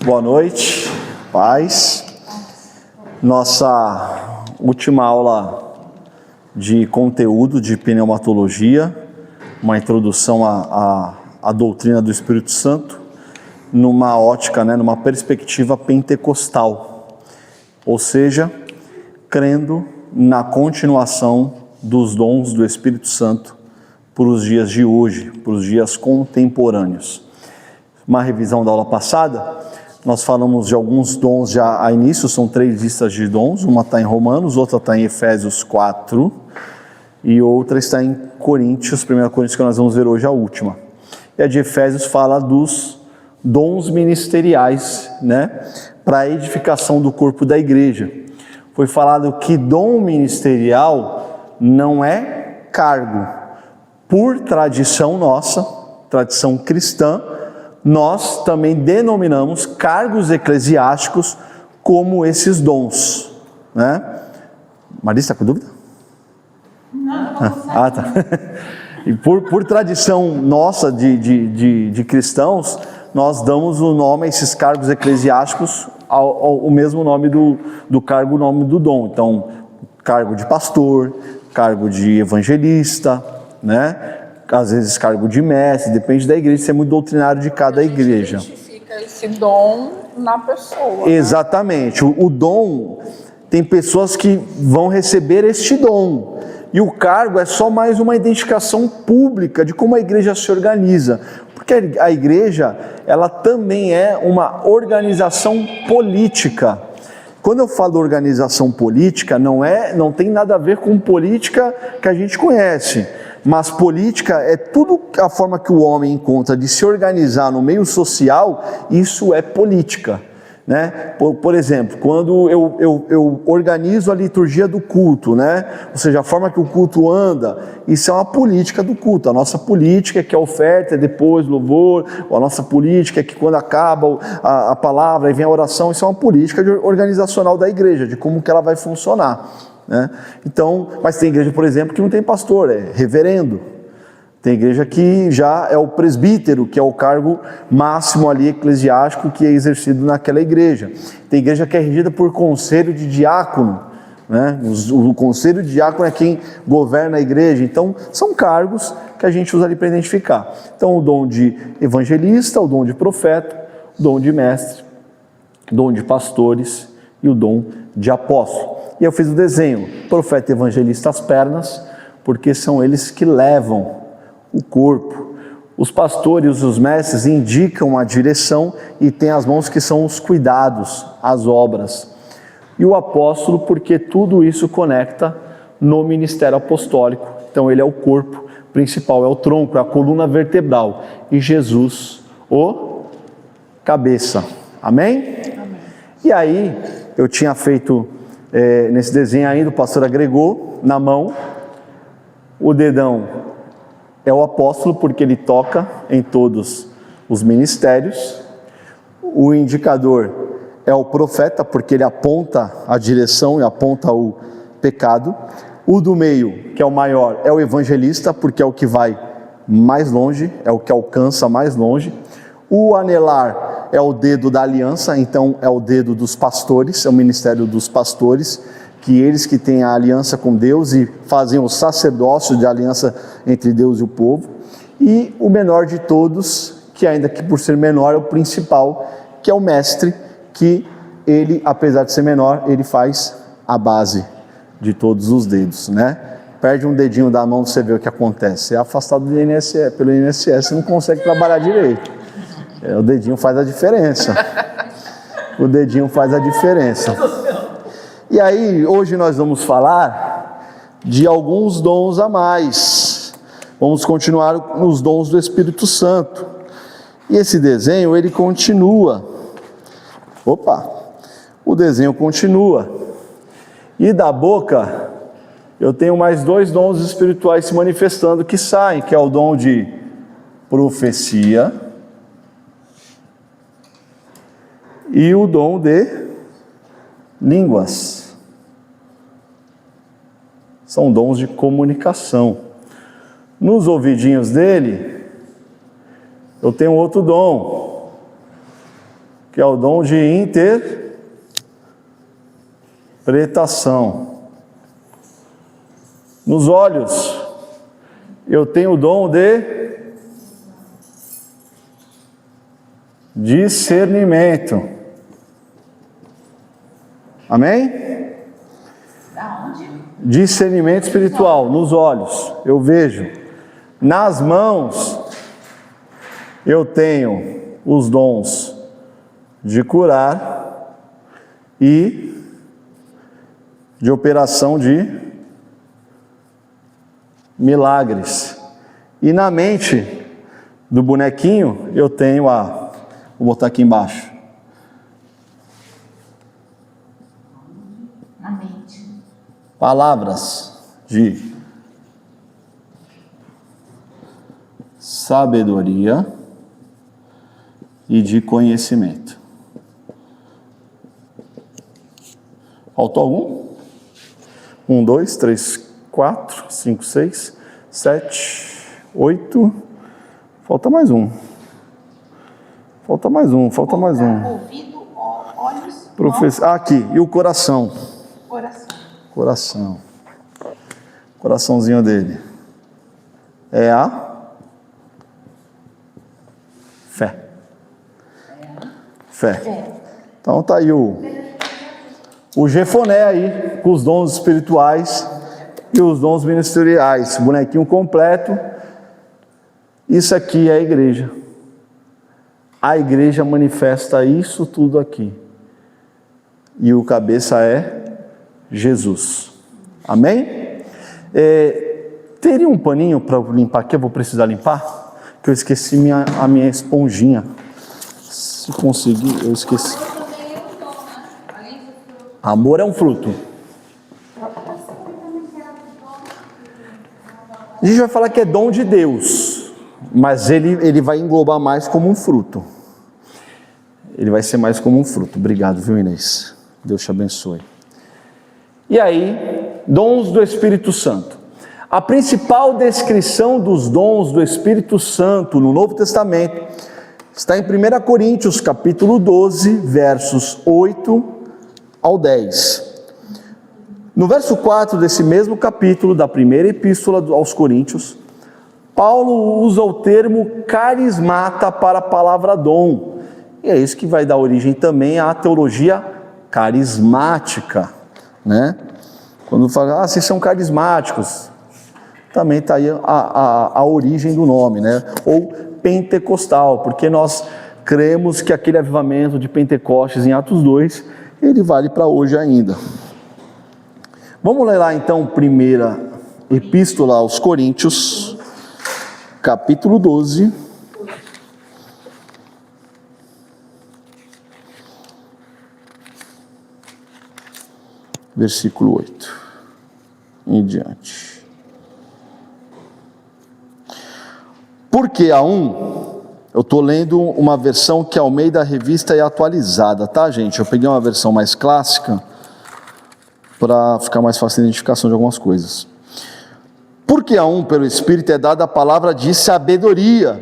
Boa noite, paz. Nossa última aula de conteúdo de pneumatologia, uma introdução à doutrina do Espírito Santo, numa ótica, numa perspectiva pentecostal, ou seja, crendo na continuação dos dons do Espírito Santo para os dias de hoje, para os dias contemporâneos. Uma revisão da aula passada, nós falamos de alguns dons já a início, são 3 listas de dons, uma está em Romanos, outra está em Efésios 4 e outra está em Coríntios, 1 Coríntios, que nós vamos ver hoje a última. E a de Efésios fala dos dons ministeriais, para a edificação do corpo da igreja. Foi falado que dom ministerial não é cargo. Por tradição nossa, tradição cristã, nós também denominamos cargos eclesiásticos como esses dons, Marisa, está com dúvida? Não, tá. E por tradição nossa de cristãos, nós damos o nome a esses cargos eclesiásticos o mesmo nome do cargo, o nome do dom. Então, cargo de pastor, cargo de evangelista, às vezes cargo de mestre, depende da igreja, isso é muito doutrinário de cada igreja. Identifica esse dom na pessoa. Exatamente, o dom, tem pessoas que vão receber este dom, e o cargo é só mais uma identificação pública de como a igreja se organiza, porque a igreja, ela também é uma organização política. Quando eu falo organização política, não tem nada a ver com política que a gente conhece, mas política é tudo a forma que o homem encontra de se organizar no meio social, isso é política, Por exemplo, quando eu organizo a liturgia do culto, ou seja, a forma que o culto anda, isso é uma política do culto. A nossa política é que a oferta é depois louvor, ou a nossa política é que quando acaba a palavra e vem a oração, isso é uma política organizacional da igreja, de como que ela vai funcionar. Então, mas tem igreja, por exemplo, que não tem pastor, é reverendo. Tem igreja que já é o presbítero, que é o cargo máximo ali eclesiástico que é exercido naquela igreja. Tem igreja que é regida por conselho de diácono, O conselho de diácono é quem governa a igreja. Então, são cargos que a gente usa ali para identificar. Então, o dom de evangelista, o dom de profeta, o dom de mestre, o dom de pastores e o dom de apóstolo. E eu fiz o desenho, profeta e evangelista as pernas, porque são eles que levam o corpo. Os pastores e os mestres indicam a direção e tem as mãos que são os cuidados, as obras. E o apóstolo, porque tudo isso conecta no ministério apostólico. Então ele é o corpo principal, é o tronco, é a coluna vertebral. E Jesus, o cabeça. Amém? Amém. E aí, eu tinha feito... nesse desenho ainda, o pastor agregou na mão, o dedão é o apóstolo, porque ele toca em todos os ministérios, o indicador é o profeta, porque ele aponta a direção e aponta o pecado, o do meio, que é o maior, é o evangelista, porque é o que vai mais longe, é o que alcança mais longe, o anelar é o dedo da aliança, então é o dedo dos pastores, é o ministério dos pastores, que eles que têm a aliança com Deus e fazem o sacerdócio de aliança entre Deus e o povo. E o menor de todos, que ainda que por ser menor é o principal, que é o mestre, que ele, apesar de ser menor, ele faz a base de todos os dedos, Perde um dedinho da mão, você vê o que acontece. É afastado do INSS, pelo INSS, você não consegue trabalhar direito. O dedinho faz a diferença. O dedinho faz a diferença. E aí, hoje nós vamos falar de alguns dons a mais. Vamos continuar nos dons do Espírito Santo. E esse desenho, ele continua. O desenho continua. E da boca, eu tenho mais 2 dons espirituais se manifestando que saem, que é o dom de profecia e o dom de línguas. São dons de comunicação. Nos ouvidinhos dele, eu tenho outro dom, que é o dom de interpretação. Nos olhos, eu tenho o dom de discernimento. Amém? Discernimento espiritual, nos olhos, eu vejo. Nas mãos, eu tenho os dons de curar e de operação de milagres. E na mente do bonequinho, eu tenho vou botar aqui embaixo. Na mente. Palavras de sabedoria e de conhecimento. Faltou algum? 1, 2, 3, 4, 5, 6, 7, 8. Falta mais um. Falta mais um. Ouvido, olhos, Aqui, e o coração. coração. Coraçãozinho dele. É a fé. Então tá aí o Jefoné aí, com os dons espirituais e os dons ministeriais. Bonequinho completo. Isso aqui é a igreja. A igreja manifesta isso tudo aqui. E o cabeça é Jesus. Amém? Teria um paninho para limpar aqui? Eu vou precisar limpar? Que eu esqueci a minha esponjinha. Se conseguir, eu esqueci. Amor é um fruto. A gente vai falar que é dom de Deus, mas ele vai englobar mais como um fruto. Ele vai ser mais como um fruto. Obrigado, viu, Inês? Deus te abençoe. E aí, dons do Espírito Santo. A principal descrição dos dons do Espírito Santo no Novo Testamento está em 1 Coríntios, capítulo 12, versos 8 ao 10. No verso 4 desse mesmo capítulo, da primeira epístola aos Coríntios, Paulo usa o termo carismata para a palavra dom. E é isso que vai dar origem também à teologia carismática, né? Quando fala, vocês são carismáticos, também está aí a origem do nome, né? Ou pentecostal, porque nós cremos que aquele avivamento de Pentecostes em Atos 2, ele vale para hoje ainda. Vamos ler lá então, primeira epístola aos Coríntios, capítulo 12, versículo 8 em diante. Porque eu estou lendo uma versão que a Almeida Revista é atualizada, tá, gente? Eu peguei uma versão mais clássica para ficar mais fácil a identificação de algumas coisas. Porque a pelo Espírito é dada a palavra de sabedoria,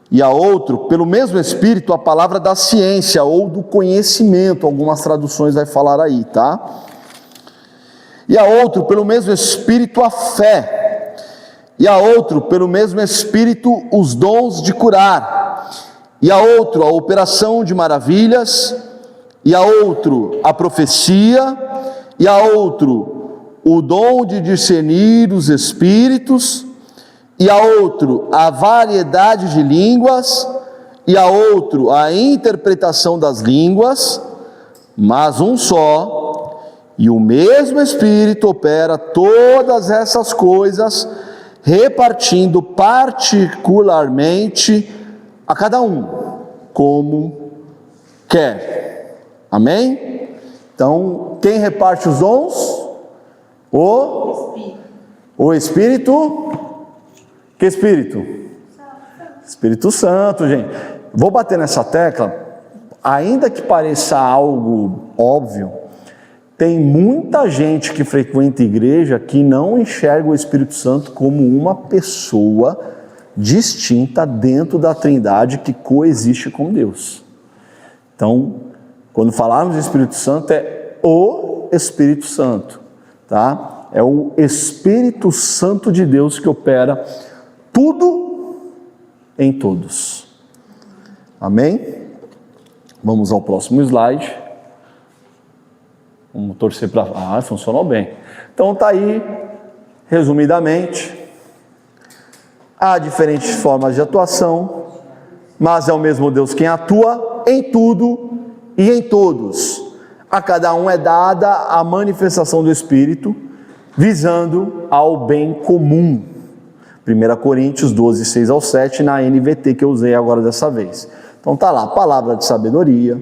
e a outro, pelo mesmo Espírito, a palavra da ciência ou do conhecimento. Algumas traduções vai falar aí, tá? E a outro, pelo mesmo Espírito, a fé. E a outro, pelo mesmo Espírito, os dons de curar. E a outro, a operação de maravilhas. E a outro, a profecia. E a outro, o dom de discernir os espíritos. E a outro, a variedade de línguas. E a outro, a interpretação das línguas. Mas um só, e o mesmo Espírito opera todas essas coisas, repartindo particularmente a cada um, como quer. Amém? Então, quem reparte os dons? O Espírito. Que Espírito? Espírito Santo, gente. Vou bater nessa tecla, ainda que pareça algo óbvio, tem muita gente que frequenta a igreja que não enxerga o Espírito Santo como uma pessoa distinta dentro da Trindade que coexiste com Deus. Então, quando falarmos de Espírito Santo, é o Espírito Santo, tá? É o Espírito Santo de Deus que opera tudo em todos. Amém? Vamos ao próximo slide. Vamos torcer para... Ah, funcionou bem. Então tá aí, resumidamente, há diferentes formas de atuação, mas é o mesmo Deus quem atua em tudo e em todos. A cada um é dada a manifestação do Espírito, visando ao bem comum. 1 Coríntios 12, 6 ao 7, na NVT que eu usei agora dessa vez. Então tá lá, palavra de sabedoria,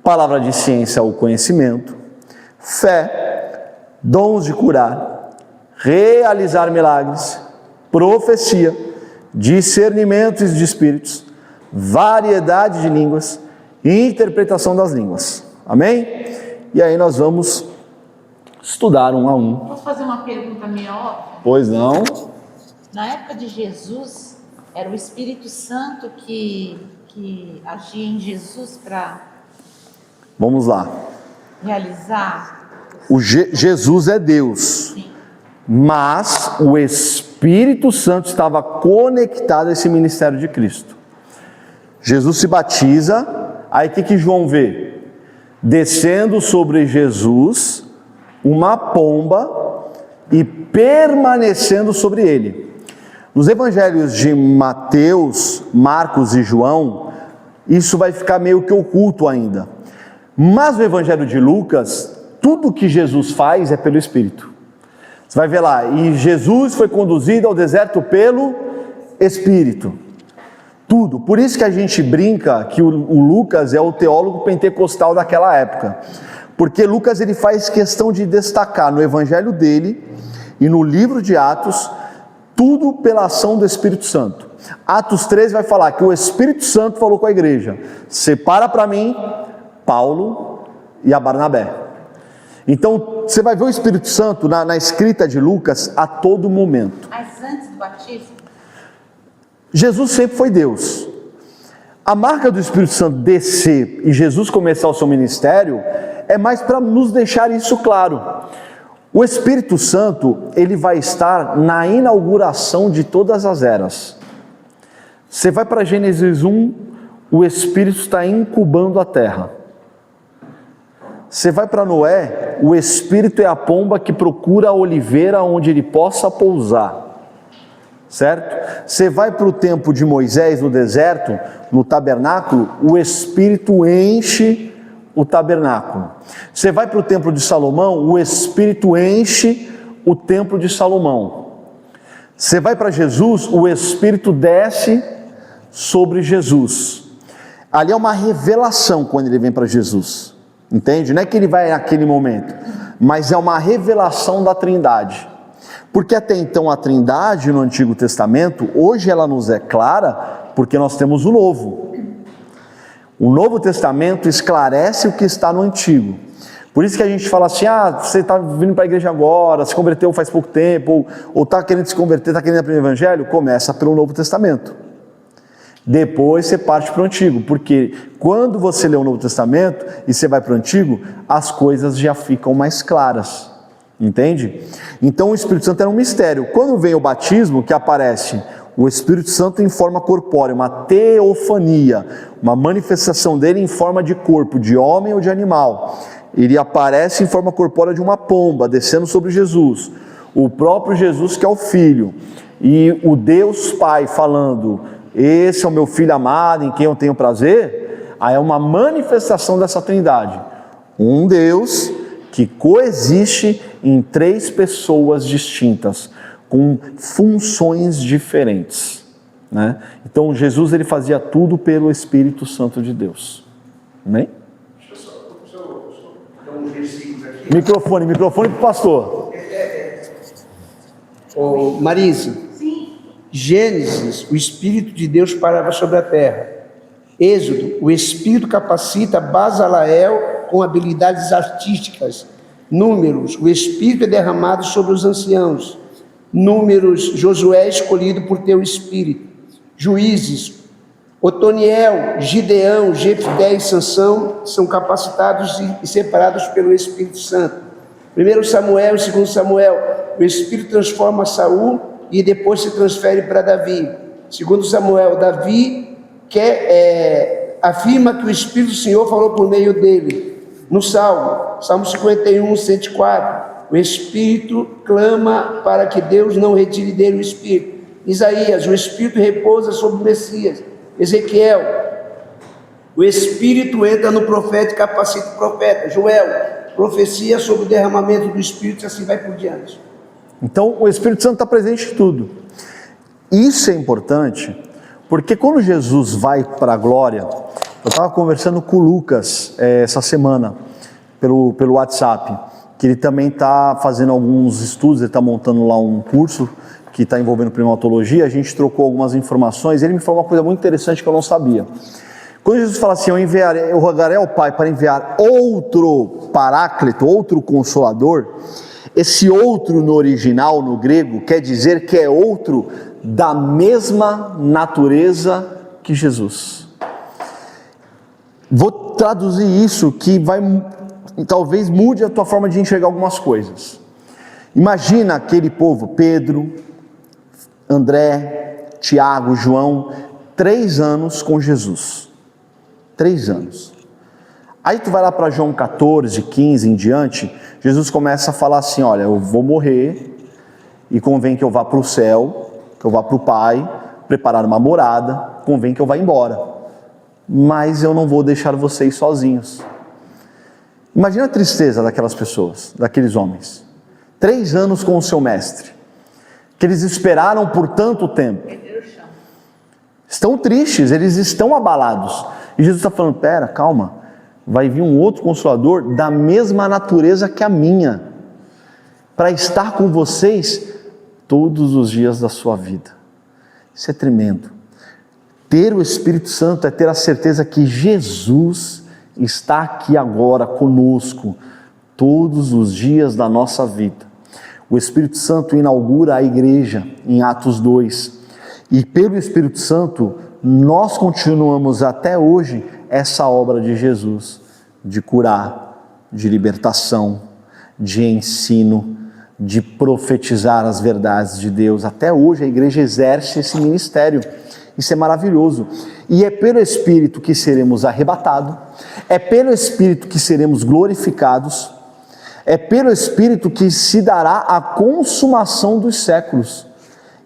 palavra de ciência ou conhecimento, fé, dons de curar, realizar milagres, profecia, discernimentos de espíritos, variedade de línguas e interpretação das línguas. Amém? E aí nós vamos estudar um a um. Posso fazer uma pergunta meio óbvia? Pois não? Na época de Jesus, era o Espírito Santo que agia em Jesus para Vamos lá. realizar? Jesus é Deus, Sim. mas o Espírito Santo estava conectado a esse ministério de Cristo. Jesus se batiza, aí o que João vê? Descendo sobre Jesus uma pomba e permanecendo sobre ele. Nos evangelhos de Mateus, Marcos e João, isso vai ficar meio que oculto ainda. Mas no evangelho de Lucas, tudo que Jesus faz é pelo Espírito. Você vai ver lá, e Jesus foi conduzido ao deserto pelo Espírito. Tudo. Por isso que a gente brinca que o Lucas é o teólogo pentecostal daquela época. Porque Lucas ele faz questão de destacar no evangelho dele e no livro de Atos, tudo pela ação do Espírito Santo. Atos 13 vai falar que o Espírito Santo falou com a igreja: separa para mim Paulo e a Barnabé. Então, você vai ver o Espírito Santo na escrita de Lucas a todo momento. Mas antes do batismo? Jesus sempre foi Deus. A marca do Espírito Santo descer e Jesus começar o seu ministério é mais para nos deixar isso claro. O Espírito Santo, ele vai estar na inauguração de todas as eras. Você vai para Gênesis 1, o Espírito está incubando a terra. Você vai para Noé, o Espírito é a pomba que procura a oliveira onde ele possa pousar. Certo? Você vai para o tempo de Moisés no deserto, no tabernáculo, o Espírito enche o tabernáculo. Você vai para o templo de Salomão, o Espírito enche o templo de Salomão. Você vai para Jesus, o Espírito desce sobre Jesus. Ali é uma revelação quando ele vem para Jesus. Entende? Não é que ele vai naquele momento, mas é uma revelação da Trindade. Porque até então a Trindade no Antigo Testamento, hoje ela nos é clara, porque nós temos o Novo. O Novo Testamento esclarece o que está no Antigo. Por isso que a gente fala assim, você está vindo para a igreja agora, se converteu faz pouco tempo, ou está querendo se converter, está querendo aprender o Evangelho, começa pelo Novo Testamento. Depois você parte para o Antigo, porque quando você lê o Novo Testamento e você vai para o Antigo, as coisas já ficam mais claras. Entende? Então o Espírito Santo era um mistério. Quando vem o batismo, que aparece o Espírito Santo em forma corpórea, uma teofania, uma manifestação dele em forma de corpo, de homem ou de animal. Ele aparece em forma corpórea de uma pomba, descendo sobre Jesus. O próprio Jesus que é o Filho. E o Deus Pai falando, esse é o meu Filho amado, em quem eu tenho prazer. Aí é uma manifestação dessa Trindade. Um Deus que coexiste em três pessoas distintas, com funções diferentes, né? Então Jesus ele fazia tudo pelo Espírito Santo de Deus. Amém? Deixa eu dar uns versículos aqui. Microfone para o pastor. Ô, Marisa, Sim. Gênesis, o Espírito de Deus parava sobre a terra. Êxodo, o Espírito capacita Basalael com habilidades artísticas. Números, o Espírito é derramado sobre os anciãos. Números, Josué é escolhido por teu Espírito. Juízes, Otoniel, Gideão, Jefté e Sansão são capacitados e separados pelo Espírito Santo. 1 Samuel e 2 Samuel, o Espírito transforma Saul e depois se transfere para Davi. 2 Samuel, Davi afirma que o Espírito do Senhor falou por meio dele. No Salmo 51, 104, o Espírito clama para que Deus não retire dele o Espírito. Isaías, o Espírito repousa sobre o Messias. Ezequiel, o Espírito entra no profeta e capacita o profeta. Joel, profecia sobre o derramamento do Espírito e assim vai por diante. Então o Espírito Santo está presente em tudo. Isso é importante, porque quando Jesus vai para a glória, eu estava conversando com o Lucas essa semana, pelo WhatsApp, que ele também está fazendo alguns estudos, ele está montando lá um curso que está envolvendo primatologia. A gente trocou algumas informações, ele me falou uma coisa muito interessante que eu não sabia. Quando Jesus fala assim, eu rogarei ao Pai para enviar outro paráclito, outro consolador, esse outro no original, no grego, quer dizer que é outro da mesma natureza que Jesus. Vou traduzir isso que talvez mude a tua forma de enxergar algumas coisas. Imagina aquele povo, Pedro, André, Tiago, João, 3 anos com Jesus. 3 anos. Aí tu vai lá para João 14, 15 em diante, Jesus começa a falar assim, olha, eu vou morrer e convém que eu vá para o céu, que eu vá para o Pai, preparar uma morada, convém que eu vá embora. Mas eu não vou deixar vocês sozinhos. Imagina a tristeza daquelas pessoas, daqueles homens. 3 anos com o seu mestre, que eles esperaram por tanto tempo. Estão tristes, eles estão abalados. E Jesus está falando, pera, calma, vai vir um outro Consolador da mesma natureza que a minha, para estar com vocês todos os dias da sua vida. Isso é tremendo. Ter o Espírito Santo é ter a certeza que Jesus está aqui agora conosco, todos os dias da nossa vida. O Espírito Santo inaugura a igreja em Atos 2. E pelo Espírito Santo, nós continuamos até hoje essa obra de Jesus, de curar, de libertação, de ensino, de profetizar as verdades de Deus. Até hoje a igreja exerce esse ministério. Isso é maravilhoso. E é pelo Espírito que seremos arrebatados, é pelo Espírito que seremos glorificados, é pelo Espírito que se dará a consumação dos séculos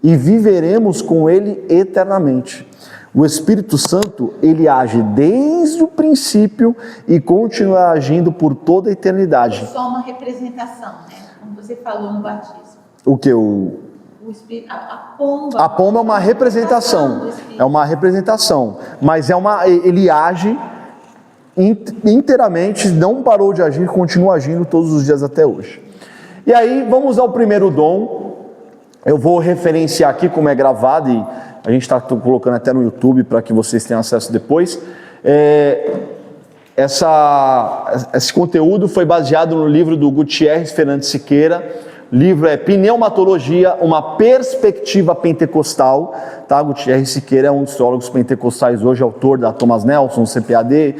e viveremos com Ele eternamente. O Espírito Santo, Ele age desde o princípio e continua agindo por toda a eternidade. É só uma representação, né? Como você falou no batismo. O que? O Espírito, a pomba. A pomba é uma representação, mas ele age inteiramente, não parou de agir, continua agindo todos os dias até hoje. E aí, vamos ao primeiro dom. Eu vou referenciar aqui como é gravado, e a gente está colocando até no YouTube para que vocês tenham acesso depois. Esse conteúdo foi baseado no livro do Gutierrez Fernandes Siqueira. O livro é Pneumatologia, uma perspectiva pentecostal. Tá? Gutierrez Siqueira é um dos teólogos pentecostais hoje, autor da Thomas Nelson, CPAD,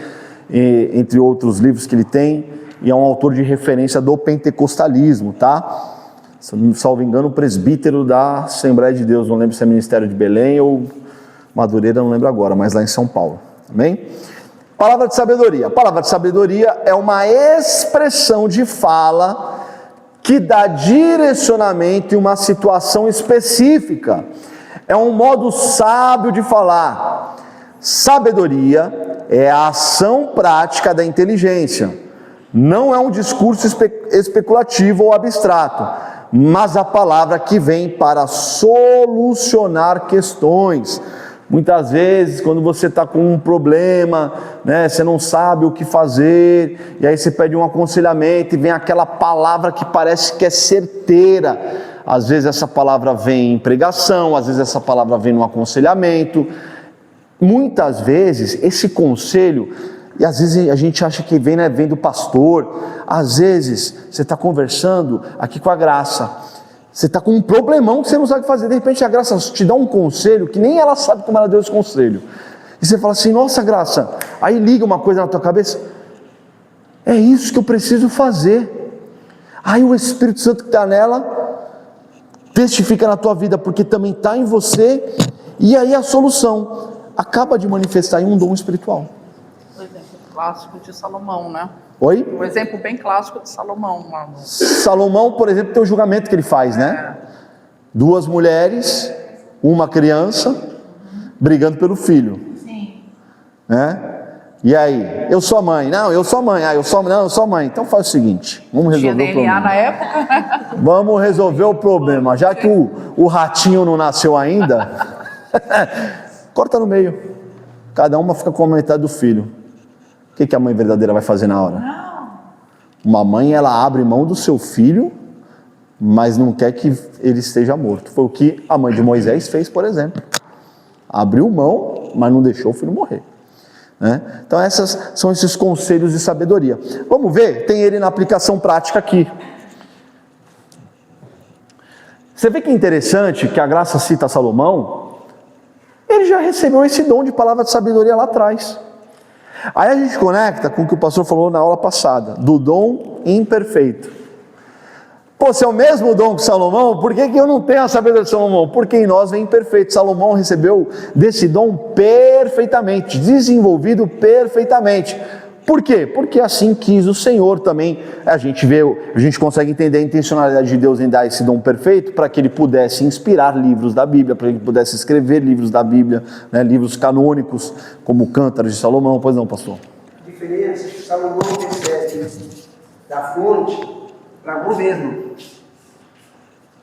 entre outros livros que ele tem, e é um autor de referência do pentecostalismo, tá? Se não me salvo engano, presbítero da Assembleia de Deus, não lembro se é Ministério de Belém ou Madureira, não lembro agora, mas lá em São Paulo, amém? Palavra de sabedoria. A palavra de sabedoria é uma expressão de fala que dá direcionamento em uma situação específica. É um modo sábio de falar. Sabedoria é a ação prática da inteligência. Não é um discurso especulativo ou abstrato, mas a palavra que vem para solucionar questões. Muitas vezes, quando você está com um problema, né, você não sabe o que fazer, e aí você pede um aconselhamento e vem aquela palavra que parece que é certeira. Às vezes essa palavra vem em pregação, às vezes essa palavra vem no aconselhamento. Muitas vezes esse conselho, e às vezes a gente acha que vem do pastor, às vezes você está conversando aqui com a Graça, você está com um problemão que você não sabe o que fazer, de repente a Graça te dá um conselho que nem ela sabe como ela deu esse conselho. E você fala assim, nossa, Graça, aí liga uma coisa na tua cabeça, é isso que eu preciso fazer. Aí o Espírito Santo que está nela, testifica na tua vida, porque também está em você, e aí a solução acaba de manifestar em um dom espiritual. O exemplo clássico de Salomão, né? Oi? O exemplo bem clássico de Salomão. Mano. Salomão, por exemplo, tem o julgamento que ele faz, né? 2 mulheres, uma criança, brigando pelo filho. Sim. Né? E aí, eu sou a mãe, não, eu sou a mãe, eu sou a mãe. Então faz o seguinte, vamos Tinha resolver o DNA problema. na época. Vamos resolver o problema, já que o ratinho não nasceu ainda, corta no meio, cada uma fica com a metade do filho. O que a mãe verdadeira vai fazer na hora? Uma mãe, ela abre mão do seu filho, mas não quer que ele esteja morto. Foi o que a mãe de Moisés fez, por exemplo. Abriu mão, mas não deixou o filho morrer. Né? Então são esses conselhos de sabedoria. Vamos ver? Tem ele na aplicação prática aqui. Você vê que é interessante que a Graça cita Salomão. Ele já recebeu esse dom de palavra de sabedoria lá atrás. Aí a gente conecta com o que o pastor falou na aula passada, do dom imperfeito. Pô, se é o mesmo dom que Salomão, por que eu não tenho a sabedoria de Salomão? Porque em nós vem imperfeito. Salomão recebeu desse dom perfeitamente, desenvolvido perfeitamente. Por quê? Porque assim quis o Senhor também. A gente consegue entender a intencionalidade de Deus em dar esse dom perfeito para que ele pudesse inspirar livros da Bíblia, para que ele pudesse escrever livros da Bíblia, né, livros canônicos, como Cântaros de Salomão. Pois não, pastor? A diferença é que Salomão recebe da fonte para governo.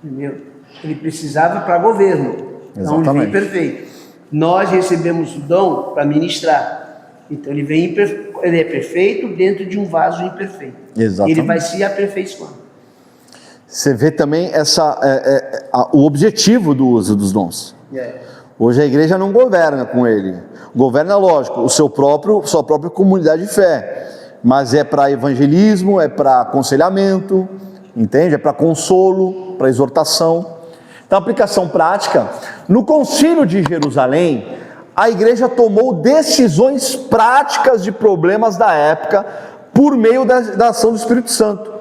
Entendeu? Ele precisava para governo. Então ele vem perfeito. Nós recebemos o dom para ministrar. Então ele é perfeito dentro de um vaso imperfeito. Exatamente. Ele vai se aperfeiçoando. Você vê também o objetivo do uso dos dons. Hoje a igreja não governa com ele. Governa, lógico, sua própria comunidade de fé. Mas é para evangelismo, é para aconselhamento, entende? É para consolo, para exortação. Então, aplicação prática. No Concílio de Jerusalém, a igreja tomou decisões práticas de problemas da época por meio da ação do Espírito Santo.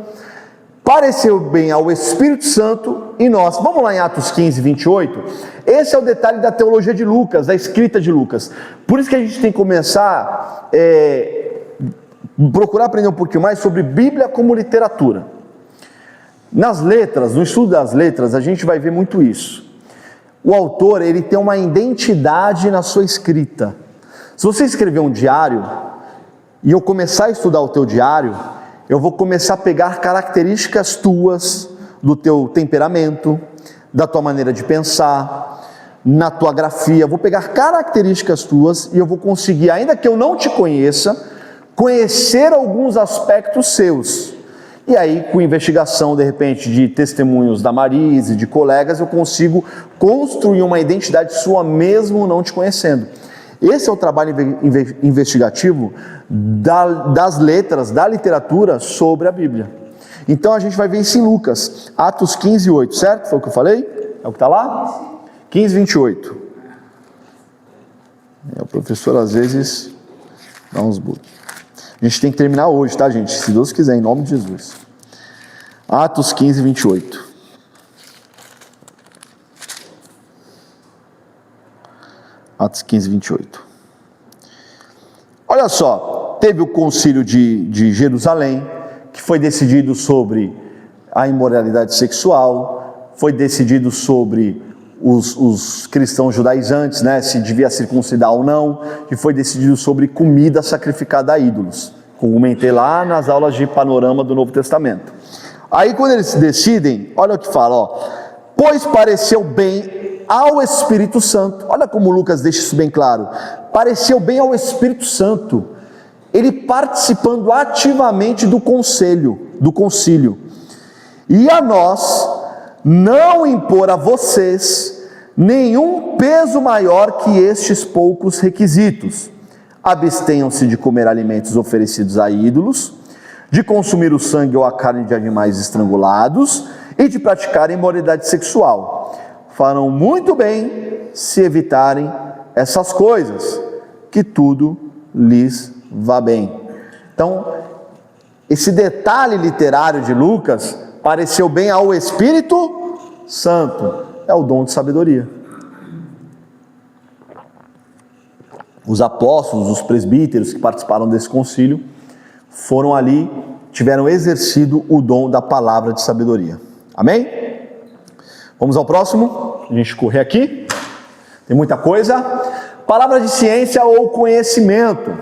Pareceu bem ao Espírito Santo e nós. Vamos lá em Atos 15, 28. Esse é o detalhe da teologia de Lucas, da escrita de Lucas. Por isso que a gente tem que começar procurar aprender um pouquinho mais sobre Bíblia como literatura. Nas letras, no estudo das letras, a gente vai ver muito isso. O autor, ele tem uma identidade na sua escrita. Se você escrever um diário, e eu começar a estudar o teu diário, eu vou começar a pegar características tuas, do teu temperamento, da tua maneira de pensar, na tua grafia, vou pegar características tuas, e eu vou conseguir, ainda que eu não te conheça, conhecer alguns aspectos seus. E aí, com investigação, de repente, de testemunhos da Marise, de colegas, eu consigo construir uma identidade sua mesmo não te conhecendo. Esse é o trabalho investigativo das letras, da literatura sobre a Bíblia. Então a gente vai ver isso em Lucas, Atos 15, 8, certo? Foi o que eu falei? É o que está lá? 15, 28. O professor às vezes dá uns bulos. A gente tem que terminar hoje, tá, gente? Se Deus quiser, em nome de Jesus. Atos 15, 28. Atos 15, 28. Olha só, teve o concílio de Jerusalém, que foi decidido sobre a imoralidade sexual, foi decidido sobre os cristãos judaizantes, né, se devia circuncidar ou não, que foi decidido sobre comida sacrificada a ídolos. Comentei lá nas aulas de panorama do Novo Testamento. Aí quando eles decidem, olha o que fala, ó, pois pareceu bem ao Espírito Santo, olha como Lucas deixa isso bem claro, pareceu bem ao Espírito Santo, ele participando ativamente do concílio, e a nós não impor a vocês nenhum peso maior que estes poucos requisitos. Abstenham-se de comer alimentos oferecidos a ídolos, de consumir o sangue ou a carne de animais estrangulados e de praticar imoralidade sexual. Farão muito bem se evitarem essas coisas. que tudo lhes vá bem. Então, esse detalhe literário de Lucas pareceu bem ao Espírito Santo. É o dom de sabedoria. Os apóstolos, os presbíteros que participaram desse concílio, foram ali, tiveram exercido o dom da palavra de sabedoria. Amém? Vamos ao próximo. A gente correr aqui. Tem muita coisa. Palavra de ciência ou conhecimento.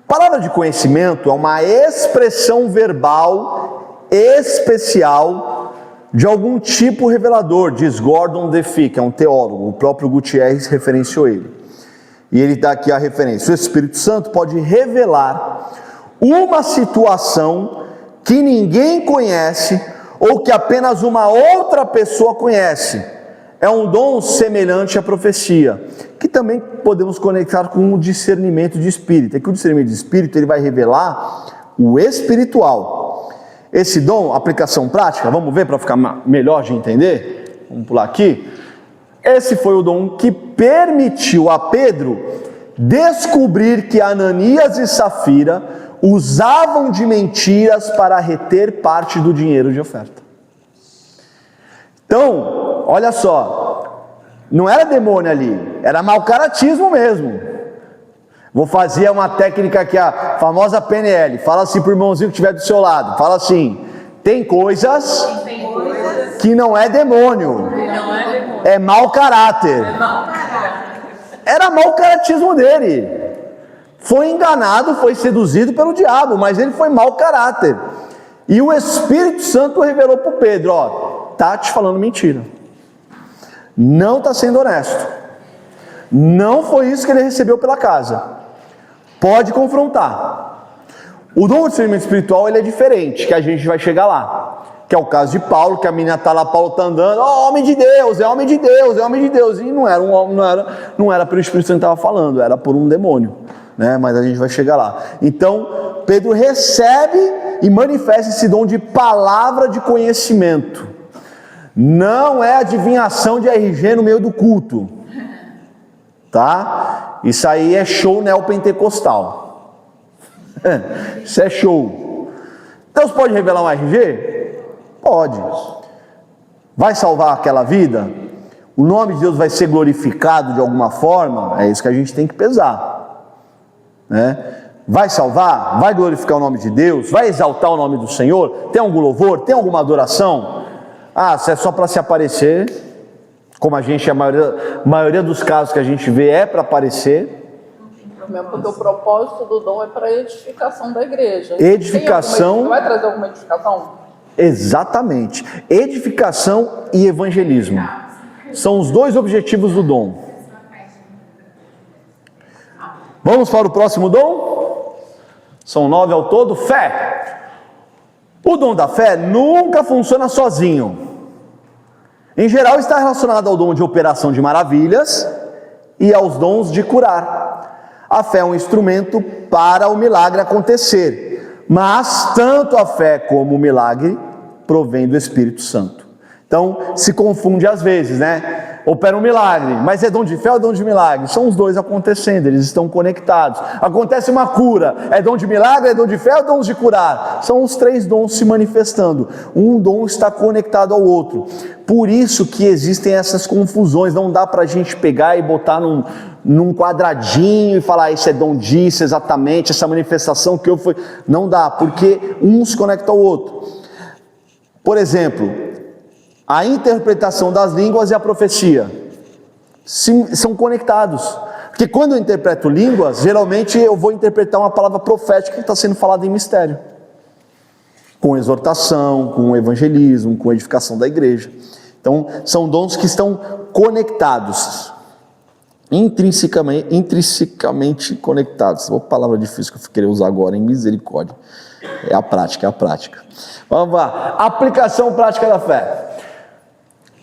Palavra de conhecimento é uma expressão verbal especial de algum tipo revelador, diz Gordon DeFee, que é um teólogo, o próprio Gutierrez referenciou ele. E ele dá aqui a referência. O Espírito Santo pode revelar uma situação que ninguém conhece ou que apenas uma outra pessoa conhece. É um dom semelhante à profecia, que também podemos conectar com o discernimento de espírito. É que o discernimento de espírito ele vai revelar o espiritual. Esse dom, aplicação prática, vamos ver para ficar melhor de entender? Vamos pular aqui. Esse foi o dom que permitiu a Pedro descobrir que Ananias e Safira usavam de mentiras para reter parte do dinheiro de oferta. Então, olha só, não era demônio ali, era mau caratismo mesmo. Vou fazer uma técnica aqui, a famosa PNL. Fala assim para o irmãozinho que estiver do seu lado. Fala assim: tem coisas que não é demônio, é mau caráter. Era mau caratismo dele. Foi enganado, foi seduzido pelo diabo, mas ele foi mau caráter. E o Espírito Santo revelou para o Pedro: ó, tá te falando mentira, não está sendo honesto, não foi isso que ele recebeu pela casa, pode confrontar. O dom de discernimento espiritual ele é diferente, que a gente vai chegar lá, que é o caso de Paulo, que a menina está lá, Paulo está andando, ó, homem de Deus, é homem de Deus, é homem de Deus, e não era um homem, não era pelo Espírito Santo que estava falando, era por um demônio, né? Mas a gente vai chegar lá. Então Pedro recebe e manifesta esse dom de palavra de conhecimento. Não é adivinhação de RG no meio do culto, tá? Isso aí é show neopentecostal. Isso é show. Deus pode revelar um RG? Pode. Vai salvar aquela vida? O nome de Deus vai ser glorificado de alguma forma? É isso que a gente tem que pesar, né? Vai salvar? Vai glorificar o nome de Deus? Vai exaltar o nome do Senhor? Tem algum louvor? Tem alguma adoração? Ah, se é só para se aparecer, como a maioria dos casos que a gente vê é para aparecer. Porque o propósito do dom é para a edificação da igreja. Edificação. Vai trazer alguma edificação? Exatamente. Edificação e evangelismo. São os dois objetivos do dom. Vamos para o próximo dom? São 9 ao todo. Fé. O dom da fé nunca funciona sozinho. Em geral está relacionado ao dom de operação de maravilhas e aos dons de curar. A fé é um instrumento para o milagre acontecer, mas tanto a fé como o milagre provém do Espírito Santo. Então se confunde às vezes, né? Opera um milagre, mas é dom de fé ou dom de milagre? São os dois acontecendo, eles estão conectados. Acontece uma cura, é dom de milagre, é dom de fé ou dom de curar? São os três dons se manifestando, um dom está conectado ao outro. Por isso que existem essas confusões, não dá para a gente pegar e botar num quadradinho e falar: isso é dom disso exatamente, essa manifestação que eu fui. Não dá, porque um se conecta ao outro. Por exemplo, a interpretação das línguas e a profecia são conectados. Porque quando eu interpreto línguas, geralmente eu vou interpretar uma palavra profética que está sendo falada em mistério, com exortação, com evangelismo, com edificação da igreja. Então são dons que estão conectados, intrinsecamente conectados. Uma palavra difícil que eu queria usar agora, em misericórdia. É a prática, é a prática. Vamos lá, aplicação prática da fé.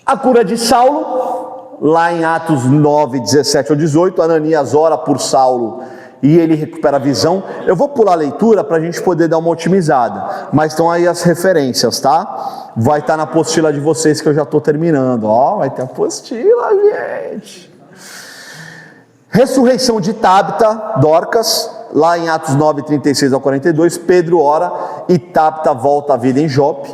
A cura de Saulo, lá em Atos 9, 17 ou 18, Ananias ora por Saulo e ele recupera a visão. Eu vou pular a leitura para a gente poder dar uma otimizada, mas estão aí as referências, tá? Vai estar na apostila de vocês que eu já estou terminando, ó, vai ter apostila, gente. Ressurreição de Tabita, Dorcas, lá em Atos 9, 36 ao 42, Pedro ora e Tabita volta à vida em Jope.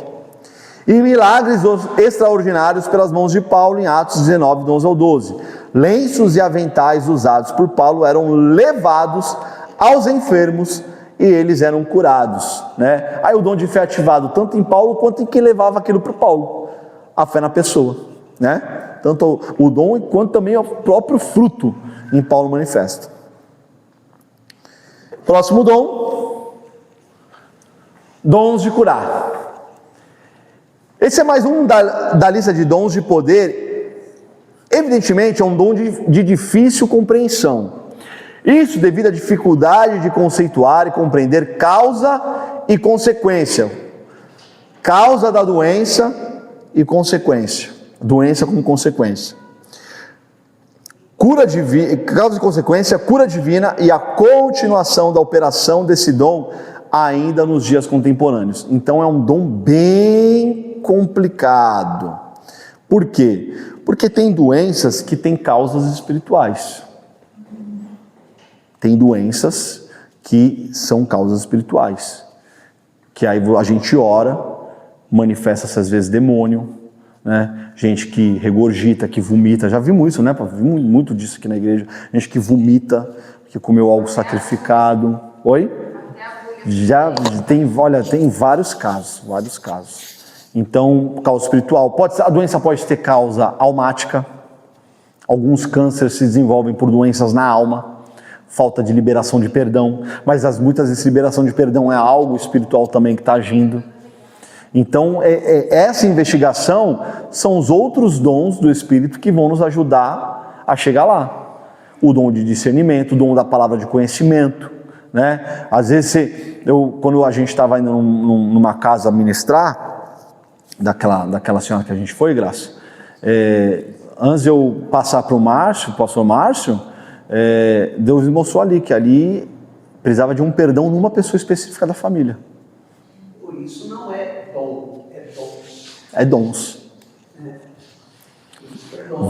E milagres extraordinários pelas mãos de Paulo em Atos 19, 11 ao 12. Lenços e aventais usados por Paulo eram levados aos enfermos e eles eram curados, né? Aí o dom de fé ativado tanto em Paulo quanto em quem levava aquilo para Paulo, a fé na pessoa, né? Tanto o dom quanto também o próprio fruto em Paulo manifesta. Próximo dom, dons de curar. Esse é mais um da lista de dons de poder. Evidentemente é um dom de difícil compreensão. Isso devido à dificuldade de conceituar e compreender causa e consequência. Causa da doença e consequência. Doença como consequência. Cura divina, causa e consequência, cura divina e a continuação da operação desse dom ainda nos dias contemporâneos. Então é um dom bem complicado. Por quê? Porque tem doenças que têm causas espirituais. Tem doenças que são causas espirituais. Que aí a gente ora, manifesta-se às vezes demônio, né? Gente que regurgita, que vomita. Já vimos isso, né? Vimos muito disso aqui na igreja. Gente que vomita, que comeu algo sacrificado. Oi? Já tem, olha, tem vários casos. Então, causa espiritual. A doença pode ter causa almática. Alguns cânceres se desenvolvem por doenças na alma, falta de liberação de perdão, mas muitas vezes liberação de perdão é algo espiritual também que está agindo. Então, essa investigação são os outros dons do Espírito que vão nos ajudar a chegar lá. O dom de discernimento, o dom da palavra de conhecimento, né? Às vezes, quando a gente estava indo numa casa ministrar, daquela senhora que a gente foi, Graça, antes de eu passar para o pastor Márcio, Deus me mostrou ali, que ali precisava de um perdão numa pessoa específica da família. Por isso não é dom, é dons. É dons.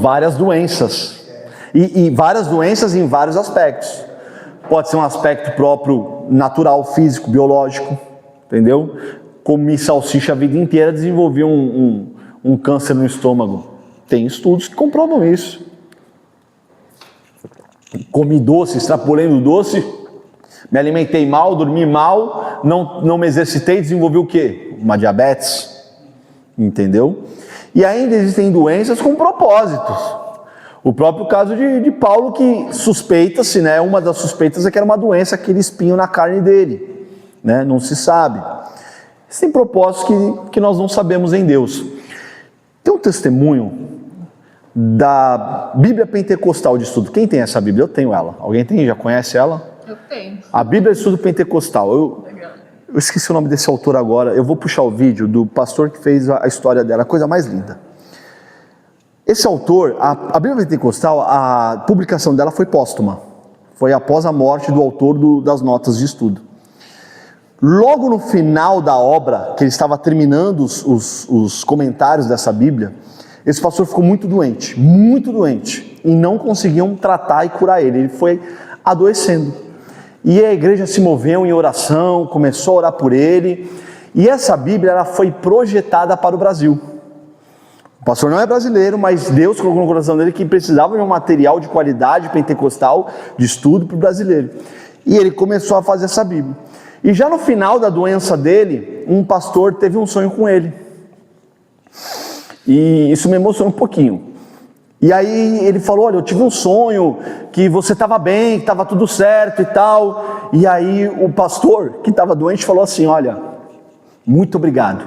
Várias doenças. E várias doenças em vários aspectos. Pode ser um aspecto próprio, natural, físico, biológico, entendeu? Comi salsicha a vida inteira, desenvolvi um câncer no estômago. Tem estudos que comprovam isso. Comi doce, extrapolei no doce, me alimentei mal, dormi mal, não me exercitei, desenvolvi o quê? Uma diabetes, entendeu? E ainda existem doenças com propósitos. O próprio caso de Paulo, que suspeita-se, né? Uma das suspeitas é que era uma doença, aquele espinho na carne dele, né? Não se sabe. Existem propósitos que nós não sabemos em Deus. Tem um testemunho da Bíblia Pentecostal de Estudo. Quem tem essa Bíblia? Eu tenho ela. Alguém tem? Já conhece ela? Eu tenho. A Bíblia de Estudo Pentecostal. Eu esqueci o nome desse autor agora. Eu vou puxar o vídeo do pastor que fez a história dela. A coisa mais linda. Esse autor, a Bíblia Pentecostal, a publicação dela foi póstuma. Foi após a morte do autor das notas de estudo. Logo no final da obra, que ele estava terminando os comentários dessa Bíblia, esse pastor ficou muito doente, e não conseguiam tratar e curar ele. Ele foi adoecendo. E a igreja se moveu em oração, começou a orar por ele, e essa Bíblia ela foi projetada para o Brasil. O pastor não é brasileiro, mas Deus colocou no coração dele que precisava de um material de qualidade pentecostal, de estudo para o brasileiro. E ele começou a fazer essa Bíblia. E já no final da doença dele, um pastor teve um sonho com ele. E isso me emocionou um pouquinho. E aí ele falou, olha, eu tive um sonho que você estava bem, que estava tudo certo e tal. E aí o pastor que estava doente falou assim, olha, muito obrigado,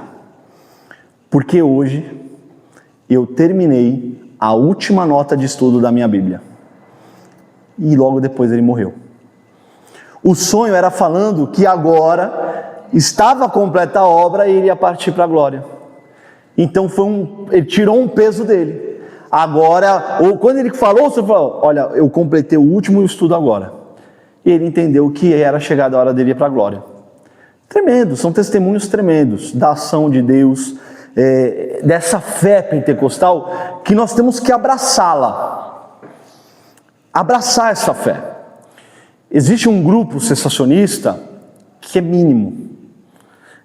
porque hoje eu terminei a última nota de estudo da minha Bíblia. E logo depois ele morreu. O sonho era falando que agora estava completa a obra e ele ia partir para a glória. Então ele tirou um peso dele. Agora, ou quando ele falou, você falou, olha, eu completei o último estudo agora. E ele entendeu que era chegada a hora dele ir para a glória. Tremendo, são testemunhos tremendos da ação de Deus, dessa fé pentecostal, que nós temos que abraçá-la. abraçar essa fé. Existe um grupo cessacionista que é mínimo.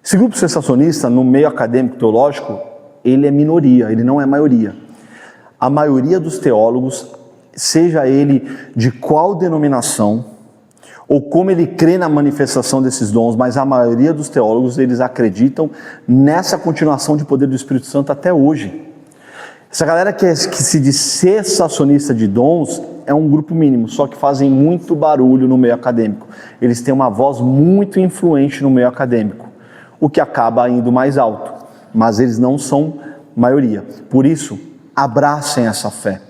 Esse grupo cessacionista, no meio acadêmico teológico, ele é minoria, ele não é maioria. A maioria dos teólogos, seja ele de qual denominação, ou como ele crê na manifestação desses dons, mas a maioria dos teólogos, eles acreditam nessa continuação de poder do Espírito Santo até hoje. Essa galera que se diz cessacionista de dons é um grupo mínimo, só que fazem muito barulho no meio acadêmico. Eles têm uma voz muito influente no meio acadêmico, o que acaba indo mais alto, mas eles não são maioria. Por isso, abracem essa fé,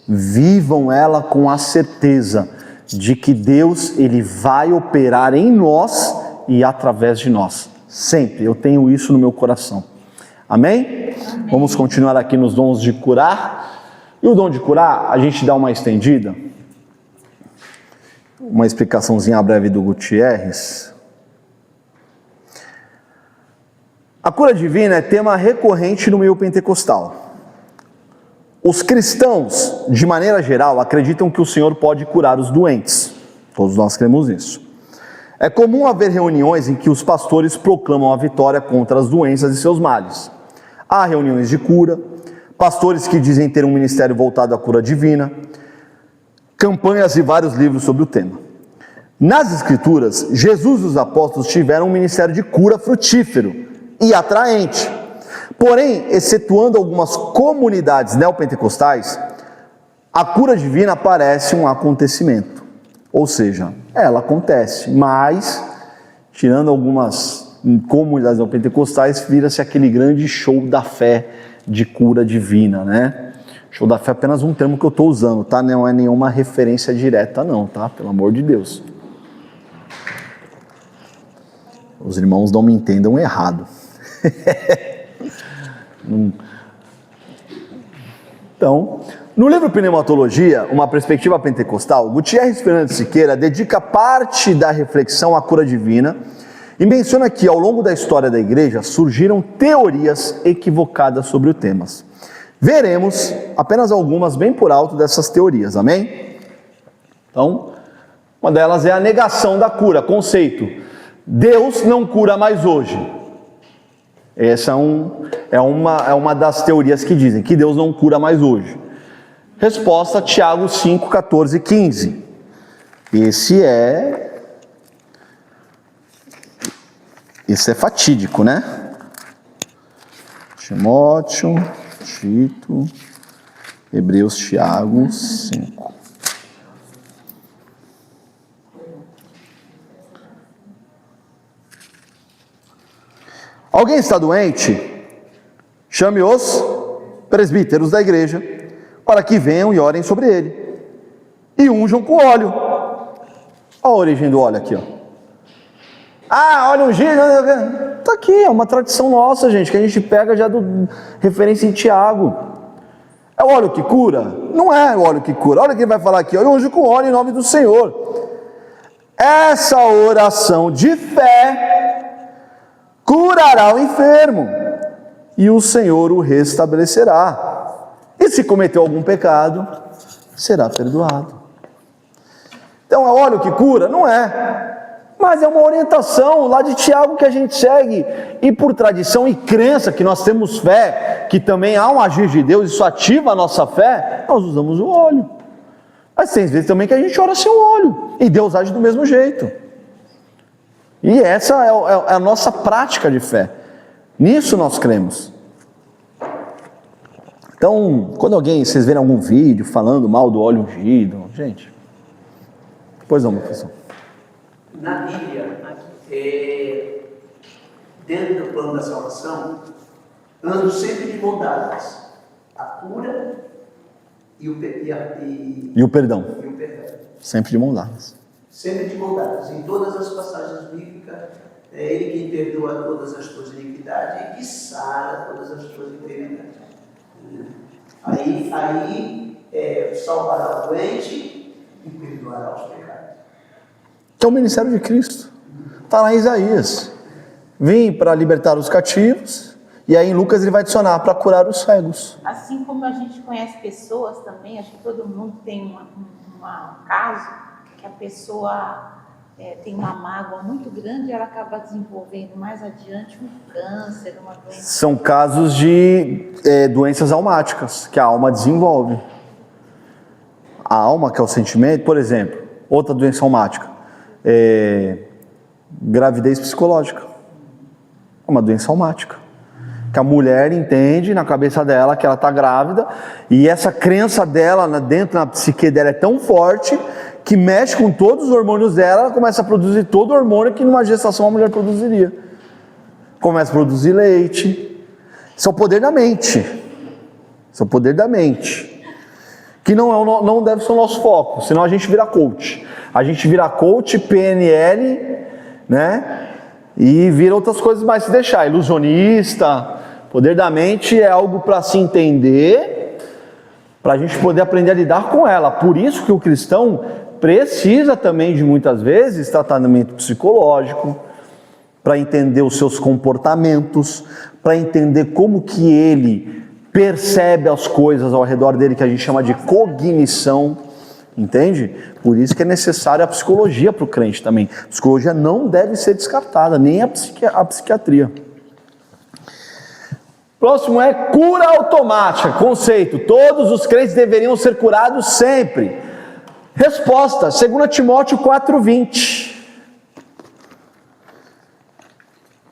vivam ela com a certeza de que Deus, ele vai operar em nós e através de nós, sempre. Eu tenho isso no meu coração. Amém? Amém. Vamos continuar aqui nos dons de curar. E o dom de curar, a gente dá uma estendida, uma explicaçãozinha breve do Gutierrez. A cura divina é tema recorrente no meio pentecostal. Os cristãos, de maneira geral, acreditam que o Senhor pode curar os doentes. Todos nós cremos nisso. É comum haver reuniões em que os pastores proclamam a vitória contra as doenças e seus males. Há reuniões de cura, pastores que dizem ter um ministério voltado à cura divina, campanhas e vários livros sobre o tema. Nas Escrituras, Jesus e os apóstolos tiveram um ministério de cura frutífero e atraente. Porém, excetuando algumas comunidades neopentecostais, a cura divina parece um acontecimento. Ou seja, ela acontece, mas, tirando algumas comunidades neopentecostais, vira-se aquele grande show da fé de cura divina, né? Show da fé é apenas um termo que eu estou usando, tá? Não é nenhuma referência direta não, tá? Pelo amor de Deus. Os irmãos não me entendam errado. Então, no livro Pneumatologia, uma perspectiva pentecostal, Gutierrez Fernandes Siqueira dedica parte da reflexão à cura divina e menciona que ao longo da história da igreja surgiram teorias equivocadas sobre o tema. Veremos apenas algumas bem por alto dessas teorias, amém? Então, uma delas é a negação da cura, conceito: Deus não cura mais hoje. Essa é uma das teorias que dizem que Deus não cura mais hoje. Resposta: Tiago 5, 14 e 15. Esse é fatídico, né? Timóteo, Tito, Hebreus, Tiago 5. Alguém está doente? Chame os presbíteros da igreja para que venham e orem sobre ele e unjam com óleo. Olha a origem do óleo aqui, ó. Ah, óleo ungido, está aqui, é uma tradição nossa, gente, que a gente pega já do referência em Tiago. É o óleo que cura? Não é o óleo que cura. Olha o que ele vai falar aqui: eu unjo com óleo em nome do Senhor. Essa oração de fé curará o enfermo e o Senhor o restabelecerá. E se cometeu algum pecado, será perdoado. Então é óleo que cura? Não é. Mas é uma orientação lá de Tiago que a gente segue. E por tradição e crença que nós temos fé, que também há um agir de Deus, isso ativa a nossa fé, nós usamos o óleo. Mas tem vezes também que a gente ora sem o óleo e Deus age do mesmo jeito. E essa é a nossa prática de fé. Nisso nós cremos. Então, quando vocês verem algum vídeo falando mal do óleo ungido, gente, pois não, professor. Na Bíblia, dentro do plano da salvação, andam sempre de mão dadas a cura e o perdão. Sempre de mão dadas. Sempre de mão dadas. Em todas as passagens bíblicas, é Ele quem perdoa todas as tuas iniquidades e que sara todas as tuas enfermidades. Aí salvará o doente e perdoará os pecados. Que é o ministério de Cristo. Está lá em Isaías. Vim para libertar os cativos. E aí em Lucas ele vai adicionar para curar os cegos. Assim como a gente conhece pessoas também, acho que todo mundo tem uma um caso que a pessoa tem uma mágoa muito grande e ela acaba desenvolvendo mais adiante um câncer, uma doença. São casos de doenças almáticas, que a alma desenvolve. A alma, que é o sentimento, por exemplo, outra doença almática, gravidez psicológica. É uma doença almática. Que a mulher entende na cabeça dela que ela está grávida, e essa crença dela dentro da psique dela é tão forte que mexe com todos os hormônios dela, ela começa a produzir todo o hormônio que numa gestação a mulher produziria. Começa a produzir leite. Isso é o poder da mente. Isso é o poder da mente. Que não deve ser o nosso foco, senão a gente vira coach. A gente vira coach, PNL, né? E vira outras coisas mais, se deixar. Ilusionista. Poder da mente é algo para se entender, para a gente poder aprender a lidar com ela. Por isso que o cristão precisa também de muitas vezes tratamento psicológico, para entender os seus comportamentos, para entender como que ele percebe as coisas ao redor dele, que a gente chama de cognição, entende? Por isso que é necessária a psicologia para o crente também. A psicologia não deve ser descartada, nem a psiquiatria. Próximo é cura automática. Conceito: todos os crentes deveriam ser curados sempre. Resposta: 2 Timóteo 4:20.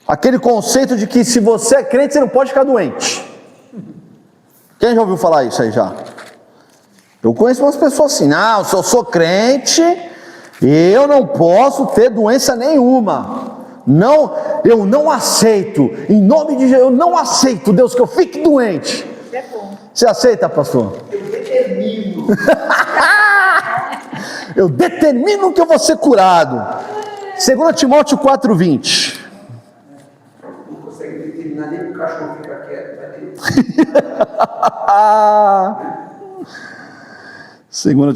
Aquele conceito de que se você é crente, você não pode ficar doente. Quem já ouviu falar isso aí já? Eu conheço umas pessoas assim: não, se eu sou crente, eu não posso ter doença nenhuma. Não, eu não aceito, em nome de Jesus, eu não aceito, Deus, que eu fique doente. Isso é bom. Você aceita, pastor? Eu determino. Eu determino que eu vou ser curado. 2 Timóteo 4:20. Não consegue determinar nem que o cachorro fica quieto, vai ter.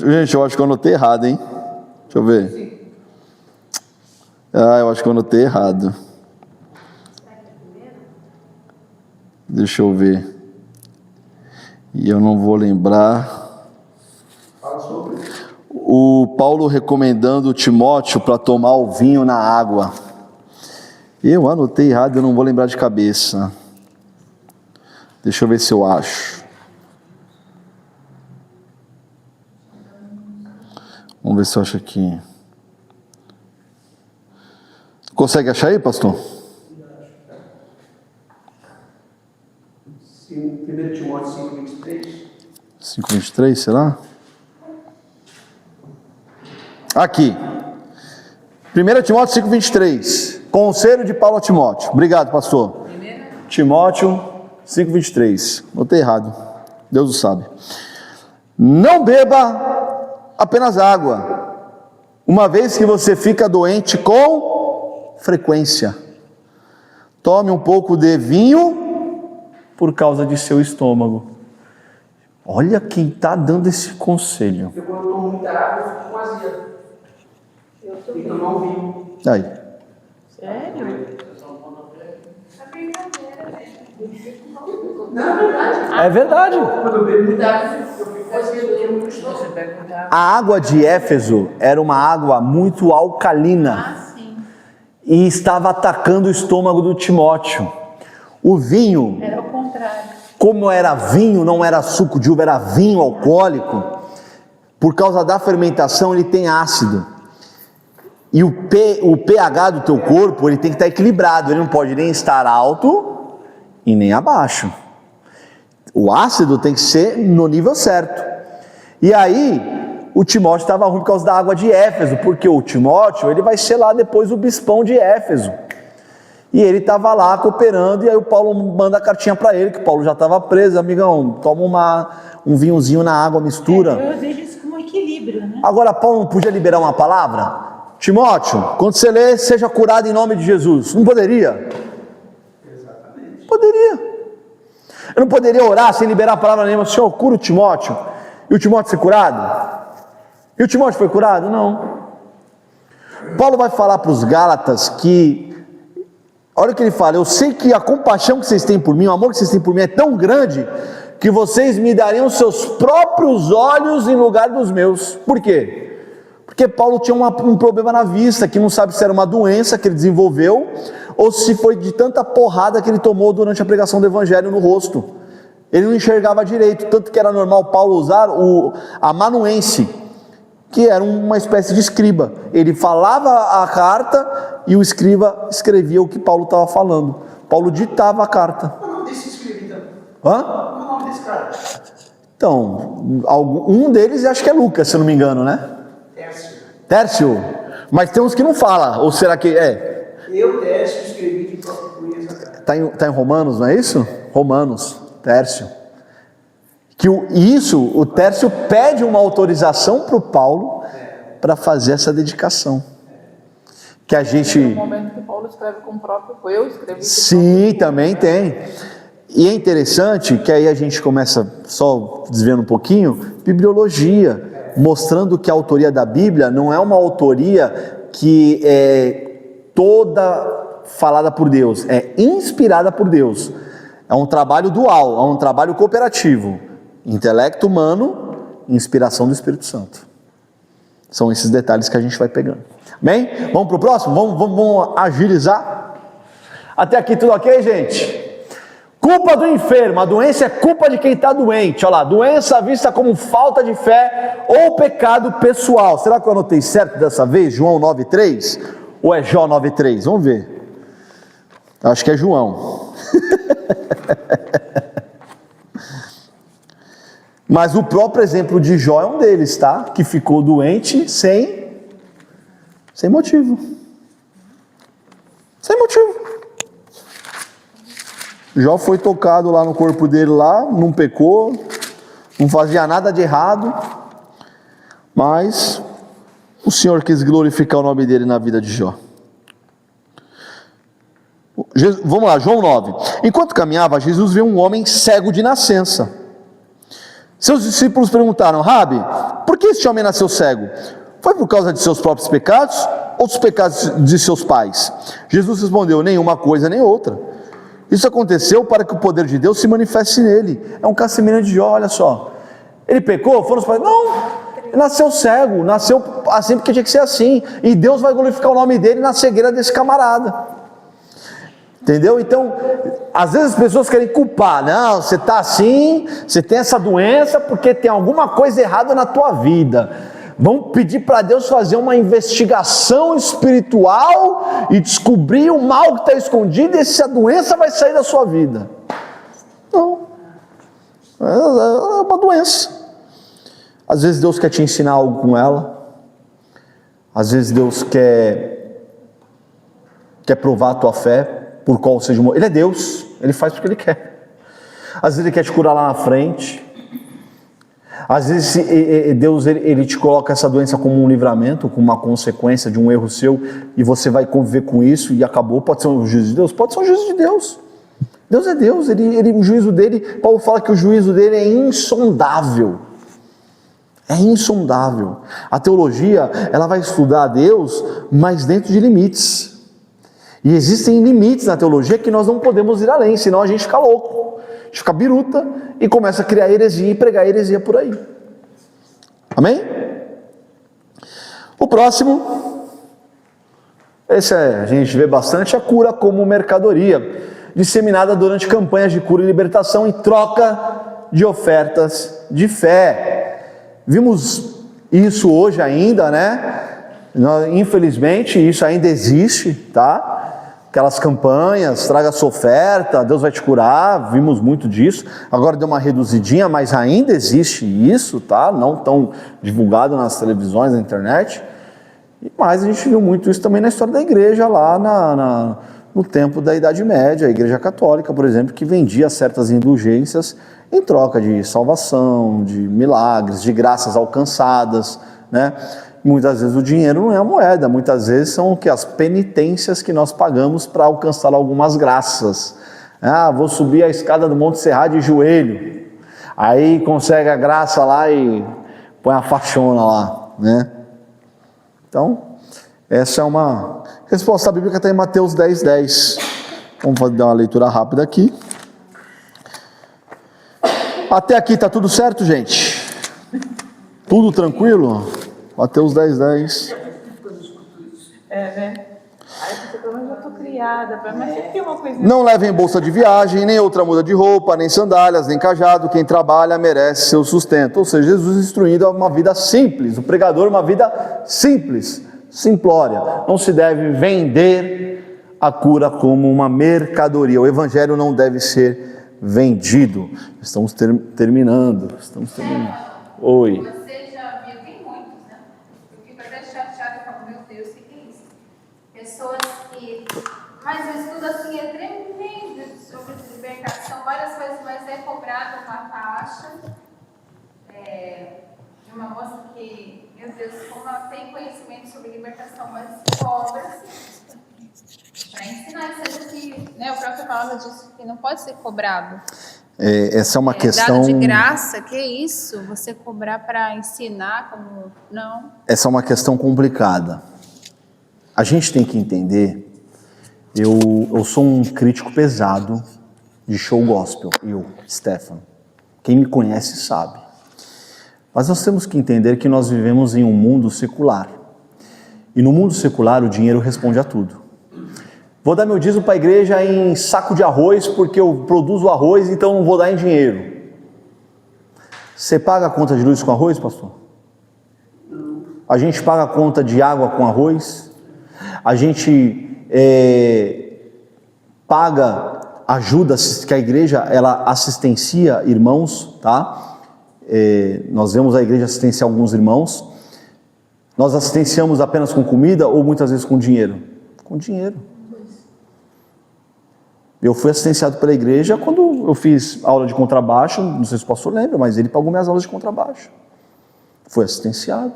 Gente, eu acho que eu anotei errado, hein? Deixa eu ver. Eu acho que eu anotei errado. Deixa eu ver. E eu não vou lembrar. Fala sobre. O Paulo recomendando Timóteo para tomar o vinho na água. Eu anotei errado, eu não vou lembrar de cabeça. Deixa eu ver se eu acho. Vamos ver se eu acho aqui. Consegue achar aí, pastor? 1 Timóteo 5:23. 5:23, será? Aqui. 1 Timóteo 5:23. Conselho de Paulo a Timóteo. Obrigado, pastor. Timóteo 5:23. Notei errado. Deus o sabe. Não beba apenas água, uma vez que você fica doente com frequência. Tome um pouco de vinho por causa de seu estômago. Olha quem está dando esse conselho. Eu, quando tomo muita água, eu fico com azia. Eu Tem que também. tomar um vinho. Aí. Sério? Não, é verdade. É verdade. Quando eu bebo muita água, eu fico com azia, eu tenho muito estômago. A água de Éfeso era uma água muito alcalina. Ah, sim. E estava atacando o estômago do Timóteo. O vinho, Era o contrário. como era vinho, não era suco de uva, era vinho alcoólico, por causa da fermentação ele tem ácido. E o pH do teu corpo, ele tem que estar equilibrado, ele não pode nem estar alto e nem abaixo. O ácido tem que ser no nível certo. E aí, o Timóteo estava ruim por causa da água de Éfeso, porque o Timóteo, ele vai ser lá depois o bispão de Éfeso. E ele estava lá cooperando, e aí o Paulo manda a cartinha para ele, que o Paulo já estava preso: amigão, toma um vinhozinho na água, mistura. Eu vejo isso como equilíbrio, né? Agora, Paulo não podia liberar uma palavra? Timóteo, quando você lê, seja curado em nome de Jesus. Não poderia? Exatamente. Poderia. Eu não poderia orar sem liberar a palavra nenhuma: Senhor, cura o Timóteo, e o Timóteo ser curado? E o Timóteo foi curado? Não. Paulo vai falar para os Gálatas que, olha o que ele fala: eu sei que a compaixão que vocês têm por mim, o amor que vocês têm por mim é tão grande, que vocês me dariam seus próprios olhos em lugar dos meus. Por quê? Porque Paulo tinha um problema na vista, que não sabe se era uma doença que ele desenvolveu, ou se foi de tanta porrada que ele tomou durante a pregação do evangelho no rosto. Ele não enxergava direito, tanto que era normal Paulo usar o amanuense, que era uma espécie de escriba. Ele falava a carta e o escriba escrevia o que Paulo estava falando. Paulo ditava a carta. Qual é o nome desse escriba, então? Hã? Qual é o nome desse cara? Então, um deles acho que é Lucas, se eu não me engano, né? Tércio. Mas tem uns que não fala, ou será que é? Eu, Tércio, escrevi de próprio punho essa carta. Tá em Romanos, não é isso? Romanos, Tércio. O Tércio pede uma autorização para o Paulo para fazer essa dedicação. Que a gente... No momento que Paulo escreve com o próprio, eu escrevi. Sim, também tem. E é interessante que aí a gente começa, só desviando um pouquinho, bibliologia, mostrando que a autoria da Bíblia não é uma autoria que é toda falada por Deus, é inspirada por Deus. É um trabalho dual, é um trabalho cooperativo. Intelecto humano, inspiração do Espírito Santo. São esses detalhes que a gente vai pegando. Amém? Vamos para o próximo? Vamos agilizar? Até aqui tudo ok, gente? Culpa do enfermo. A doença é culpa de quem está doente. Olha lá, doença vista como falta de fé ou pecado pessoal. Será que eu anotei certo dessa vez? João 9,3? Ou é Jó 9,3? Vamos ver. Acho que é João. Mas o próprio exemplo de Jó é um deles, tá? Que ficou doente sem motivo. Sem motivo. Jó foi tocado lá no corpo dele lá, não pecou, não fazia nada de errado, mas o Senhor quis glorificar o nome dele na vida de Jó. Vamos lá, João 9. Enquanto caminhava, Jesus viu um homem cego de nascença. Seus discípulos perguntaram: Rabi, por que este homem nasceu cego? Foi por causa de seus próprios pecados ou dos pecados de seus pais? Jesus respondeu: nenhuma coisa nem outra. Isso aconteceu para que o poder de Deus se manifeste nele. É um caso semelhante de Jó, olha só. Ele pecou? Foram os pais? Não, ele nasceu cego, nasceu assim porque tinha que ser assim. E Deus vai glorificar o nome dele na cegueira desse camarada. Entendeu? Então, às vezes as pessoas querem culpar. Não, você está assim, você tem essa doença porque tem alguma coisa errada na tua vida. Vamos pedir para Deus fazer uma investigação espiritual e descobrir o mal que está escondido e se a doença vai sair da sua vida. Não. É uma doença. Às vezes Deus quer te ensinar algo com ela. Às vezes Deus quer provar a tua fé. Por qual seja o motivo. Ele é Deus, Ele faz porque Ele quer. Às vezes Ele quer te curar lá na frente. Às vezes Deus ele te coloca essa doença como um livramento, como uma consequência de um erro seu, e você vai conviver com isso e acabou. Pode ser um juízo de Deus? Pode ser um juízo de Deus. Deus é Deus, o juízo dele, Paulo fala que o juízo dele é insondável. É insondável. A teologia, ela vai estudar a Deus, mas dentro de limites. E existem limites na teologia que nós não podemos ir além, senão a gente fica louco, a gente fica biruta e começa a criar heresia e pregar heresia por aí. Amém? O próximo, esse a gente vê bastante, a cura como mercadoria, disseminada durante campanhas de cura e libertação em troca de ofertas de fé. Vimos isso hoje ainda, né? Infelizmente isso ainda existe, tá? Aquelas campanhas, traga sua oferta, Deus vai te curar, vimos muito disso. Agora deu uma reduzidinha, mas ainda existe isso, tá? Não tão divulgado nas televisões, na internet. Mas a gente viu muito isso também na história da igreja lá no tempo da Idade Média, a Igreja Católica, por exemplo, que vendia certas indulgências em troca de salvação, de milagres, de graças alcançadas, né? Muitas vezes o dinheiro não é a moeda, muitas vezes são as penitências que nós pagamos para alcançar algumas graças. Vou subir a escada do Monte Serra de joelho, aí consegue a graça lá e põe a faixona lá, né? Então, essa é uma resposta bíblica, está em Mateus 10:10. Vamos dar uma leitura rápida aqui. Até aqui tá tudo certo, gente? Tudo tranquilo? Mateus 10:10. Né? Aí você pelo menos já tô criada, mas sempre tem uma coisa. Não levem bolsa de viagem, nem outra muda de roupa, nem sandálias, nem cajado. Quem trabalha merece seu sustento. Ou seja, Jesus instruindo uma vida simples. O pregador, uma vida simples, simplória. Não se deve vender a cura como uma mercadoria. O evangelho não deve ser vendido. Estamos terminando. Oi. Você já viu, tem muitos, né? Eu fico até chateada e falo, meu Deus, o que é isso? Pessoas que... Mas o estudo assim é tremendo sobre libertação, várias coisas, mas é cobrado uma taxa de uma moça que, meu Deus, como ela tem conhecimento sobre libertação, mas cobra-se para ensinar, sendo que, né, o próprio palavra diz que não pode ser cobrado. Essa é uma questão... Dado de graça, que isso? Você cobrar para ensinar como... Não. Essa é uma questão complicada. A gente tem que entender... Eu sou um crítico pesado de show gospel. Stefano. Quem me conhece sabe. Mas nós temos que entender que nós vivemos em um mundo secular. E no mundo secular o dinheiro responde a tudo. Vou dar meu dízimo para a igreja em saco de arroz, porque eu produzo arroz, então não vou dar em dinheiro. Você paga a conta de luz com arroz, pastor? A gente paga a conta de água com arroz? A gente paga ajuda, que a igreja ela assistencia irmãos, tá? Nós vemos a igreja assistenciar alguns irmãos. Nós assistenciamos apenas com comida ou muitas vezes com dinheiro? Com dinheiro. Eu fui assistenciado pela igreja quando eu fiz aula de contrabaixo, não sei se o pastor lembra, mas ele pagou minhas aulas de contrabaixo. Foi assistenciado.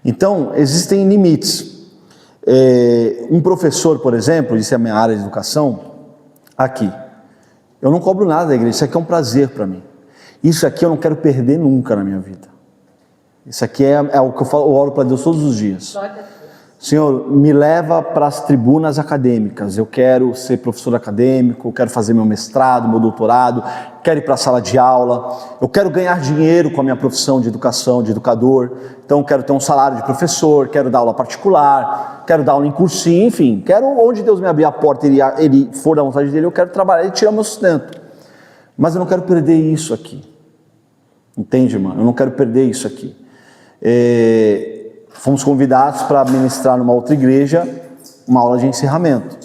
Então, existem limites. Um professor, por exemplo, isso é a minha área de educação, aqui. Eu não cobro nada da igreja, isso aqui é um prazer para mim. Isso aqui eu não quero perder nunca na minha vida. Isso aqui é o que eu falo, eu oro para Deus todos os dias. Senhor, me leva para as tribunas acadêmicas, eu quero ser professor acadêmico, eu quero fazer meu mestrado, meu doutorado, quero ir para a sala de aula, eu quero ganhar dinheiro com a minha profissão de educação, de educador, então quero ter um salário de professor, quero dar aula particular, quero dar aula em cursinho, enfim, quero onde Deus me abrir a porta, ele for da vontade dele, eu quero trabalhar e tirar meu sustento, mas eu não quero perder isso aqui, entende, irmão? Eu não quero perder isso aqui. Fomos convidados para ministrar numa outra igreja uma aula de encerramento.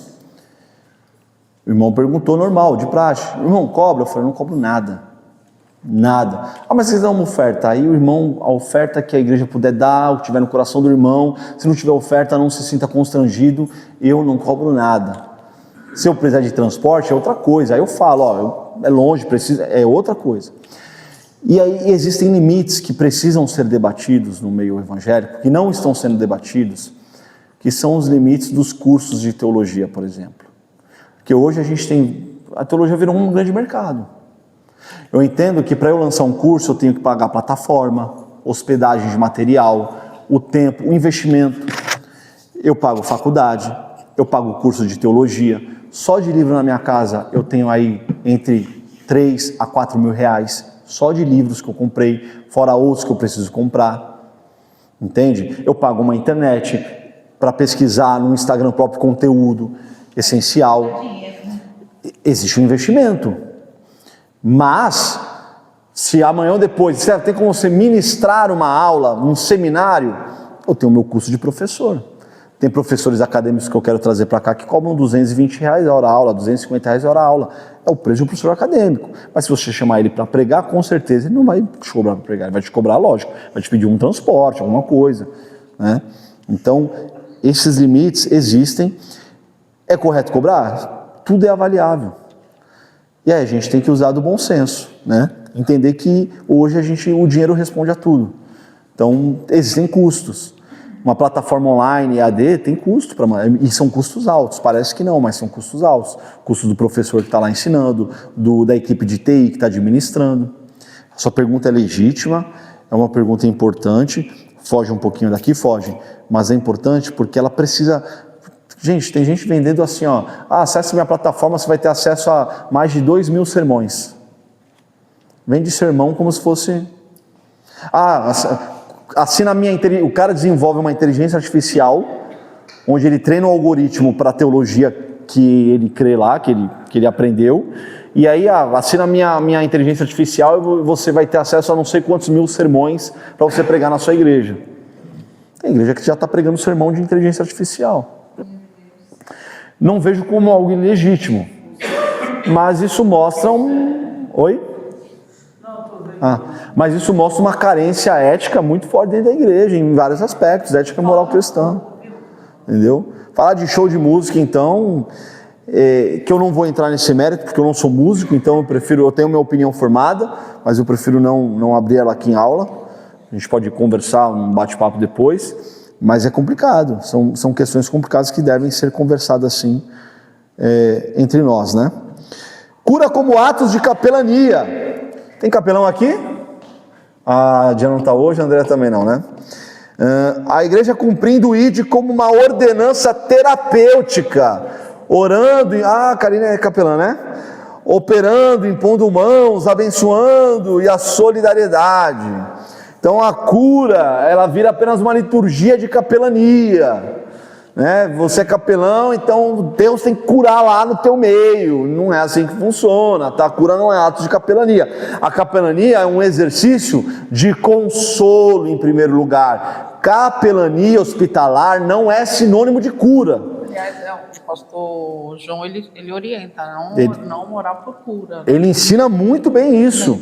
O irmão perguntou, normal, de praxe. Irmão, cobra? Eu falei, não cobro nada. Nada. Mas vocês dão uma oferta. Aí o irmão, a oferta que a igreja puder dar, o que tiver no coração do irmão, se não tiver oferta, não se sinta constrangido, eu não cobro nada. Se eu precisar de transporte, é outra coisa. Aí eu falo, é longe, é outra coisa. E aí existem limites que precisam ser debatidos no meio evangélico, que não estão sendo debatidos, que são os limites dos cursos de teologia, por exemplo. Porque hoje a teologia virou um grande mercado. Eu entendo que para eu lançar um curso eu tenho que pagar plataforma, hospedagem de material, o tempo, o investimento. Eu pago faculdade, eu pago curso de teologia. Só de livro na minha casa eu tenho aí entre 3 a 4 mil reais. Só de livros que eu comprei, fora outros que eu preciso comprar, entende? Eu pago uma internet para pesquisar no Instagram próprio conteúdo essencial. Existe um investimento, mas se amanhã ou depois, tem como você ministrar uma aula, um seminário, eu tenho o meu curso de professor. Tem professores acadêmicos que eu quero trazer para cá que cobram R$220 a hora aula, R$250 a hora aula. É o preço de um professor acadêmico. Mas se você chamar ele para pregar, com certeza ele não vai te cobrar para pregar. Ele vai te cobrar, lógico, vai te pedir um transporte, alguma coisa, né? Então, esses limites existem. É correto cobrar? Tudo é avaliável. E aí a gente tem que usar do bom senso, né? Entender que hoje o dinheiro responde a tudo. Então, existem custos. Uma plataforma online, EAD, tem custo, e são custos altos, parece que não, mas são custos altos. Custo do professor que está lá ensinando, da equipe de TI que está administrando. A sua pergunta é legítima, é uma pergunta importante, foge um pouquinho daqui, foge, mas é importante porque ela precisa... Gente, tem gente vendendo assim, acesse minha plataforma, você vai ter acesso a mais de 2.000 sermões. Vende sermão como se fosse... assina a minha... O cara desenvolve uma inteligência artificial, onde ele treina um algoritmo para a teologia que ele crê lá, que ele aprendeu, e aí assina a minha inteligência artificial e você vai ter acesso a não sei quantos mil sermões para você pregar na sua igreja. Tem igreja que já está pregando sermão de inteligência artificial. Não vejo como algo ilegítimo, mas isso mostra Oi? Mas isso mostra uma carência ética muito forte dentro da igreja, em vários aspectos, ética e moral cristã. Entendeu? Falar de show de música, então, que eu não vou entrar nesse mérito, porque eu não sou músico, então eu tenho minha opinião formada, mas eu prefiro não abrir ela aqui em aula. A gente pode conversar, um bate-papo depois, mas é complicado, são questões complicadas que devem ser conversadas assim entre nós, né? Cura como atos de capelania. Tem capelão aqui? A Diana não está hoje, a André também não, né? A igreja cumprindo o ID como uma ordenança terapêutica, orando, Karina é capelã, né? Operando, impondo mãos, abençoando e a solidariedade. Então a cura, ela vira apenas uma liturgia de capelania, né? Você é capelão, então Deus tem que curar lá no teu meio. Não é assim que funciona, tá? A cura não é ato de capelania. A capelania é um exercício de consolo em primeiro lugar. Capelania hospitalar não é sinônimo de cura. Aliás, o pastor João, ele orienta, não orar por cura. Ele ensina muito bem isso.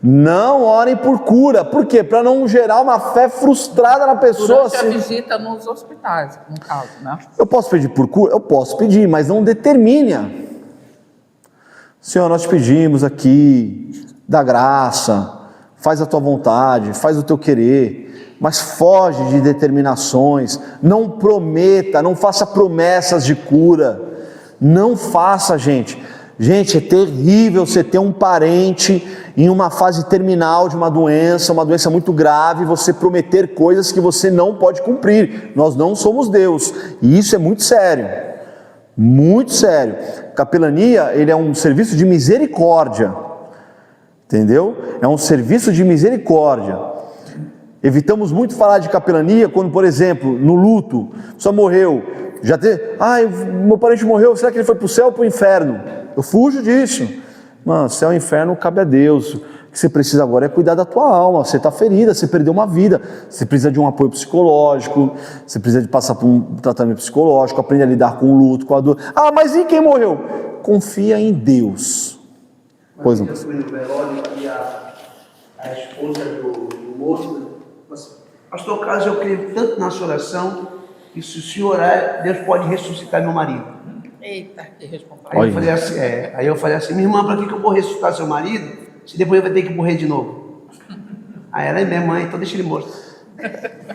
Não orem por cura. Por quê? Para não gerar uma fé frustrada na pessoa. Durante a visita nos hospitais, no caso, né? Eu posso pedir por cura? Eu posso pedir, mas não determine. Senhor, nós te pedimos aqui, dá graça, faz a tua vontade, faz o teu querer, mas foge de determinações, não prometa, não faça promessas de cura, não faça, gente. Gente, é terrível você ter um parente em uma fase terminal de uma doença muito grave, você prometer coisas que você não pode cumprir. Nós não somos Deus, e isso é muito sério, muito sério. Capelania, ele é um serviço de misericórdia, entendeu? É um serviço de misericórdia. Evitamos muito falar de capelania quando, por exemplo, no luto, só morreu, meu parente morreu, será que ele foi para o céu ou para o inferno? Eu fujo disso. Mano, céu e inferno cabe a Deus. O que você precisa agora é cuidar da tua alma. Você está ferida, você perdeu uma vida, você precisa de um apoio psicológico, você precisa de passar por um tratamento psicológico, aprender a lidar com o luto, com a dor. Mas e quem morreu? Confia em Deus. Pois não. Eu fui no velório e a esposa do moço, pastor Carlos, eu creio tanto na sua oração, que se o senhor orar, Deus pode ressuscitar meu marido. Eita, que responsável. Aí eu falei assim, minha irmã, para que eu vou ressuscitar seu marido, se depois ele vai ter que morrer de novo? Aí ela é minha mãe, então deixa ele morto.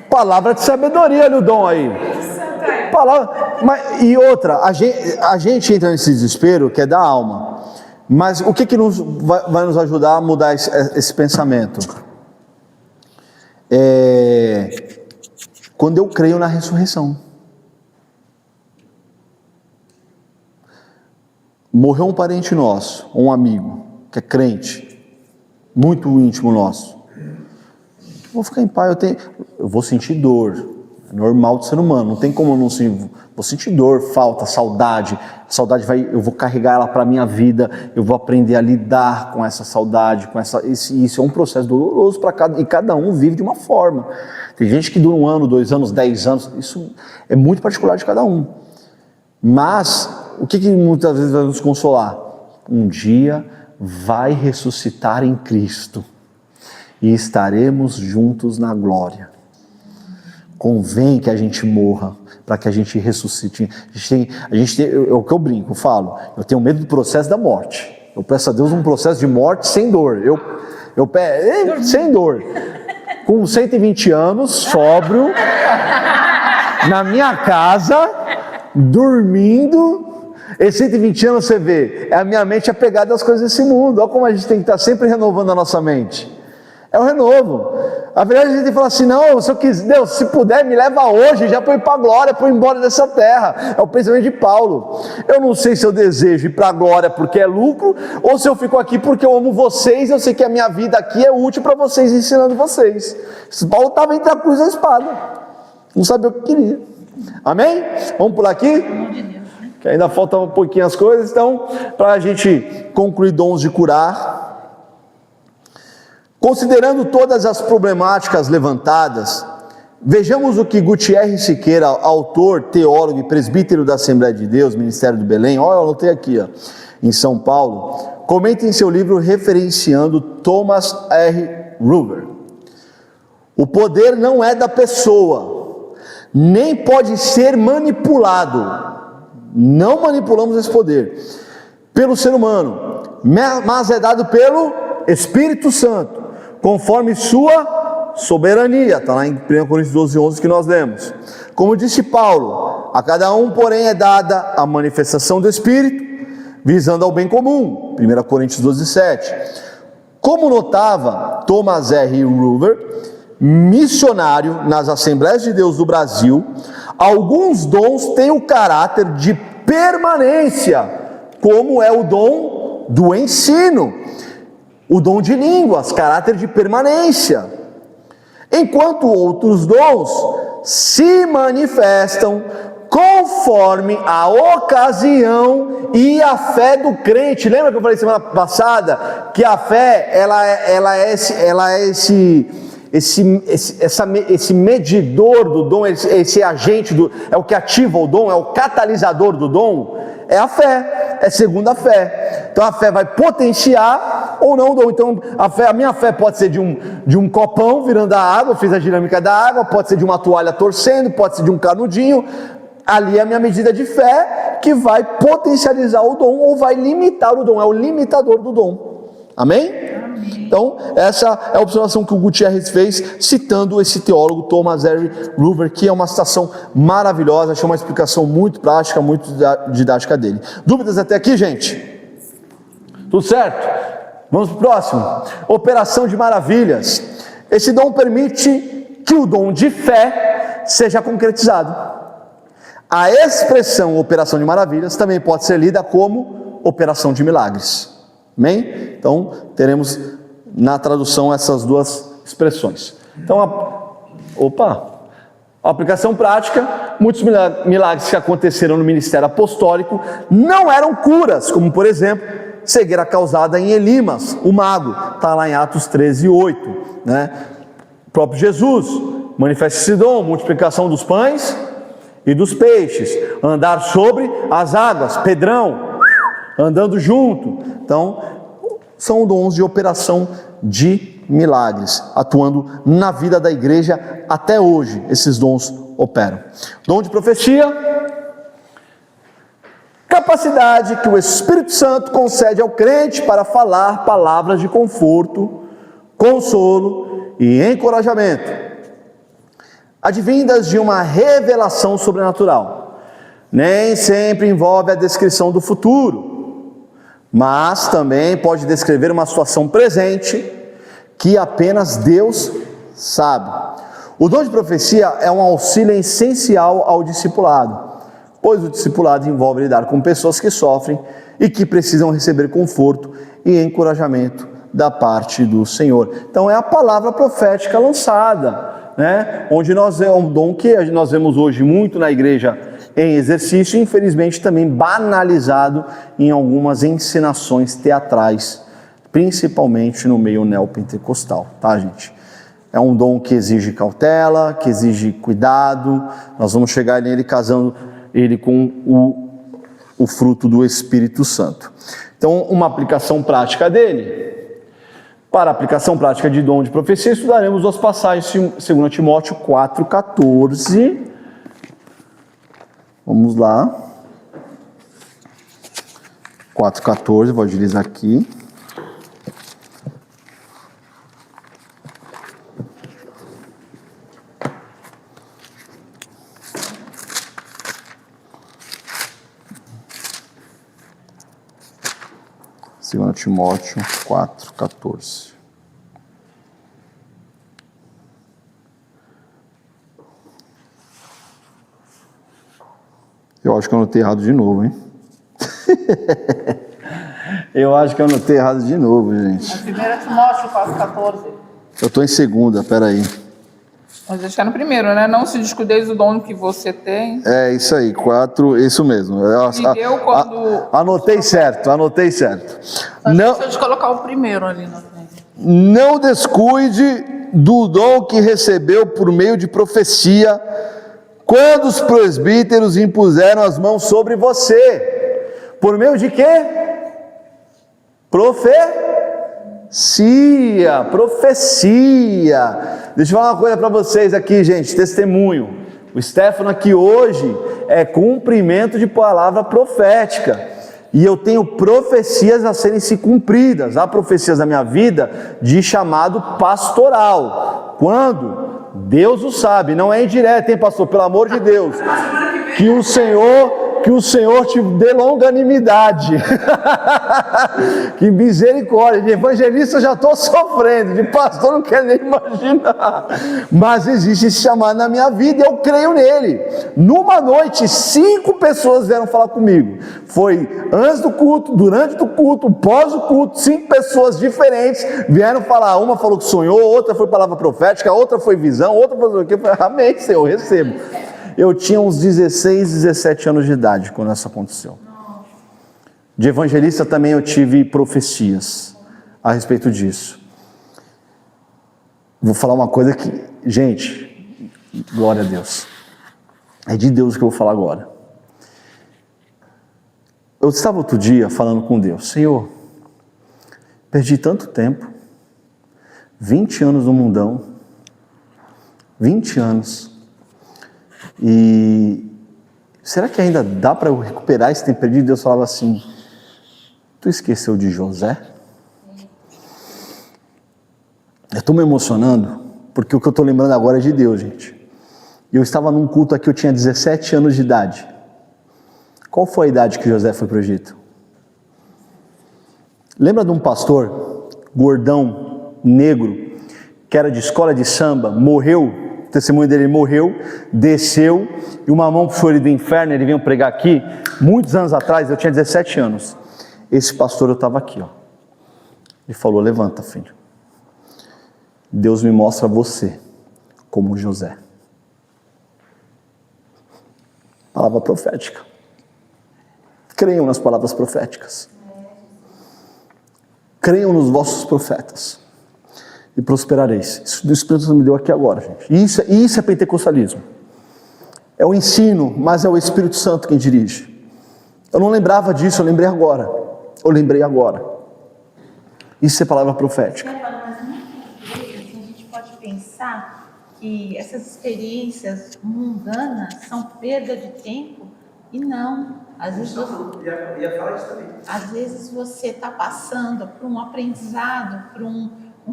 Palavra de sabedoria, olha o dom aí. E outra, a gente entra nesse desespero que é da alma. Mas o que vai nos ajudar a mudar esse pensamento? Quando eu creio na ressurreição. Morreu um parente nosso, um amigo, que é crente, muito íntimo nosso. Vou ficar em paz, eu vou sentir dor, é normal do ser humano, não tem como eu não sentir. Vou sentir dor, falta, saudade. A saudade eu vou carregar ela para a minha vida, eu vou aprender a lidar com essa saudade, isso é um processo doloroso para cada um vive de uma forma. Tem gente que dura 1 ano, 2 anos, 10 anos, isso é muito particular de cada um. Mas o que muitas vezes vai nos consolar? Um dia vai ressuscitar em Cristo e estaremos juntos na glória. Convém que a gente morra para que a gente ressuscite. É o que eu brinco, eu falo. Eu tenho medo do processo da morte. Eu peço a Deus um processo de morte sem dor. Sem dor. Com 120 anos, sóbrio, na minha casa, dormindo. Esses 120 anos você vê, a minha mente é apegada às coisas desse mundo. Olha como a gente tem que estar sempre renovando a nossa mente. É o renovo. A verdade a gente fala assim, não, se eu quiser, Deus, se puder, me leva hoje, já para ir para a glória, para ir embora dessa terra. É o pensamento de Paulo. Eu não sei se eu desejo ir para a glória porque é lucro, ou se eu fico aqui porque eu amo vocês, eu sei que a minha vida aqui é útil para vocês, ensinando vocês. Paulo estava entre a cruz e a espada. Não sabia o que queria. Amém? Vamos pular aqui? Que ainda faltam um pouquinho as coisas. Então, para a gente concluir dons de curar, considerando todas as problemáticas levantadas, vejamos o que Gutierrez Siqueira, autor, teólogo e presbítero da Assembleia de Deus, Ministério do Belém, olha, eu anotei aqui, em São Paulo, comenta em seu livro referenciando Thomas R. Ruber. O poder não é da pessoa, nem pode ser manipulado. Não manipulamos esse poder pelo ser humano, mas é dado pelo Espírito Santo, conforme sua soberania. Está lá em 1 Coríntios 12:11 que nós lemos. Como disse Paulo, a cada um, porém, é dada a manifestação do Espírito, visando ao bem comum. 1 Coríntios 12:7. Como notava Thomas R. Ruber, missionário nas Assembleias de Deus do Brasil, alguns dons têm o caráter de permanência, como é o dom do ensino, o dom de línguas, caráter de permanência, enquanto outros dons se manifestam conforme a ocasião e a fé do crente. Lembra que eu falei semana passada que a fé ela é esse medidor do dom, esse agente é o que ativa o dom, é o catalisador do dom, é a fé, é segundo a fé. Então a fé vai potenciar ou não o dom. Então a minha fé pode ser de um copão virando a água, eu fiz a dinâmica da água, pode ser de uma toalha torcendo, pode ser de um canudinho. Ali é a minha medida de fé que vai potencializar o dom ou vai limitar o dom, é o limitador do dom. Amém? Então, essa é a observação que o Gutierrez fez, citando esse teólogo Thomas R. Ruber, que é uma citação maravilhosa, achei uma explicação muito prática, muito didática dele. Dúvidas até aqui, gente? Tudo certo? Vamos para o próximo. Operação de maravilhas. Esse dom permite que o dom de fé seja concretizado. A expressão operação de maravilhas também pode ser lida como operação de milagres. Amém? Então, teremos na tradução essas duas expressões. Então, a aplicação prática, muitos milagres que aconteceram no ministério apostólico não eram curas, como por exemplo, cegueira causada em Elimas, o mago, está lá em Atos 13:8, né? O próprio Jesus manifesta esse dom, multiplicação dos pães e dos peixes, andar sobre as águas, Pedrão andando junto. Então, são dons de operação de milagres, atuando na vida da igreja até hoje. Esses dons operam. Dom de profecia, capacidade que o Espírito Santo concede ao crente para falar palavras de conforto, consolo e encorajamento, advindas de uma revelação sobrenatural. Nem sempre envolve a descrição do futuro, mas também pode descrever uma situação presente que apenas Deus sabe. O dom de profecia é um auxílio essencial ao discipulado, pois o discipulado envolve lidar com pessoas que sofrem e que precisam receber conforto e encorajamento da parte do Senhor. Então é a palavra profética lançada, né? Onde é um dom que nós vemos hoje muito na igreja em exercício, infelizmente também banalizado em algumas encenações teatrais, principalmente no meio neopentecostal, tá, gente? É um dom que exige cautela, que exige cuidado. Nós vamos chegar nele casando ele com o fruto do Espírito Santo. Então, uma aplicação prática dele. Para a aplicação prática de dom de profecia, estudaremos duas passagens de 2 Timóteo 4,14. Vamos lá. 4,14, vou agilizar aqui. Segundo Timóteo 4,14. Eu acho que eu anotei errado de novo, hein? Eu acho que eu anotei errado de novo, gente. A 1 Timóteo 4,14. Eu estou em 2ª, peraí. Mas acho que é no primeiro, né? Não se descuideis do dom que você tem. É isso aí, 4, isso mesmo. E deu quando... Anotei certo. Não, Deixa eu colocar o primeiro ali na frente. não descuide do dom que recebeu por meio de profecia, quando os presbíteros impuseram as mãos sobre você. Por meio de quê? Profecia. Deixa eu falar uma coisa para vocês aqui, gente, testemunho. O Stefano aqui hoje é cumprimento de palavra profética. E eu tenho profecias a serem se cumpridas. Há profecias na minha vida de chamado pastoral. Quando? Deus o sabe, não é indireto, hein, pastor? Pelo amor de Deus. Que o Senhor te dê longanimidade. Que misericórdia. De evangelista eu já estou sofrendo, de pastor não quero nem imaginar. Mas existe esse chamado na minha vida e eu creio nele. Numa noite, 5 pessoas vieram falar comigo. Foi antes do culto, durante o culto, pós o culto, 5 pessoas diferentes vieram falar. Uma falou que sonhou, outra foi palavra profética, outra foi visão, outra foi o quê? Eu falei, amém, Senhor, eu recebo. Eu tinha uns 16, 17 anos de idade quando isso aconteceu. De evangelista também eu tive profecias a respeito disso. Vou falar uma coisa que, gente, glória a Deus. É de Deus que eu vou falar agora. Eu estava outro dia falando com Deus, Senhor, perdi tanto tempo, 20 anos no mundão, 20 anos. E será que ainda dá para eu recuperar esse tempo perdido? Deus falava assim, tu esqueceu de José? Eu estou me emocionando, porque o que eu estou lembrando agora é de Deus, gente. Eu estava num culto aqui, eu tinha 17 anos de idade. Qual foi a idade que José foi para o Egito? Lembra de um pastor, gordão, negro, que era de escola de samba, morreu? O testemunho dele morreu, desceu, e uma mão puxou ele do inferno, ele veio pregar aqui, muitos anos atrás, eu tinha 17 anos, esse pastor eu estava aqui, ó. Ele falou, levanta filho, Deus me mostra você como José. Palavra profética, creiam nas palavras proféticas, creiam nos vossos profetas, e prosperareis. Isso o Espírito Santo me deu aqui agora, gente. Isso é pentecostalismo. É o ensino, mas é o Espírito Santo quem dirige. Eu não lembrava disso, eu lembrei agora. Isso é palavra profética. Mas muitas vezes a gente pode pensar que essas experiências mundanas são perda de tempo e não. Às vezes você está passando por um aprendizado, por um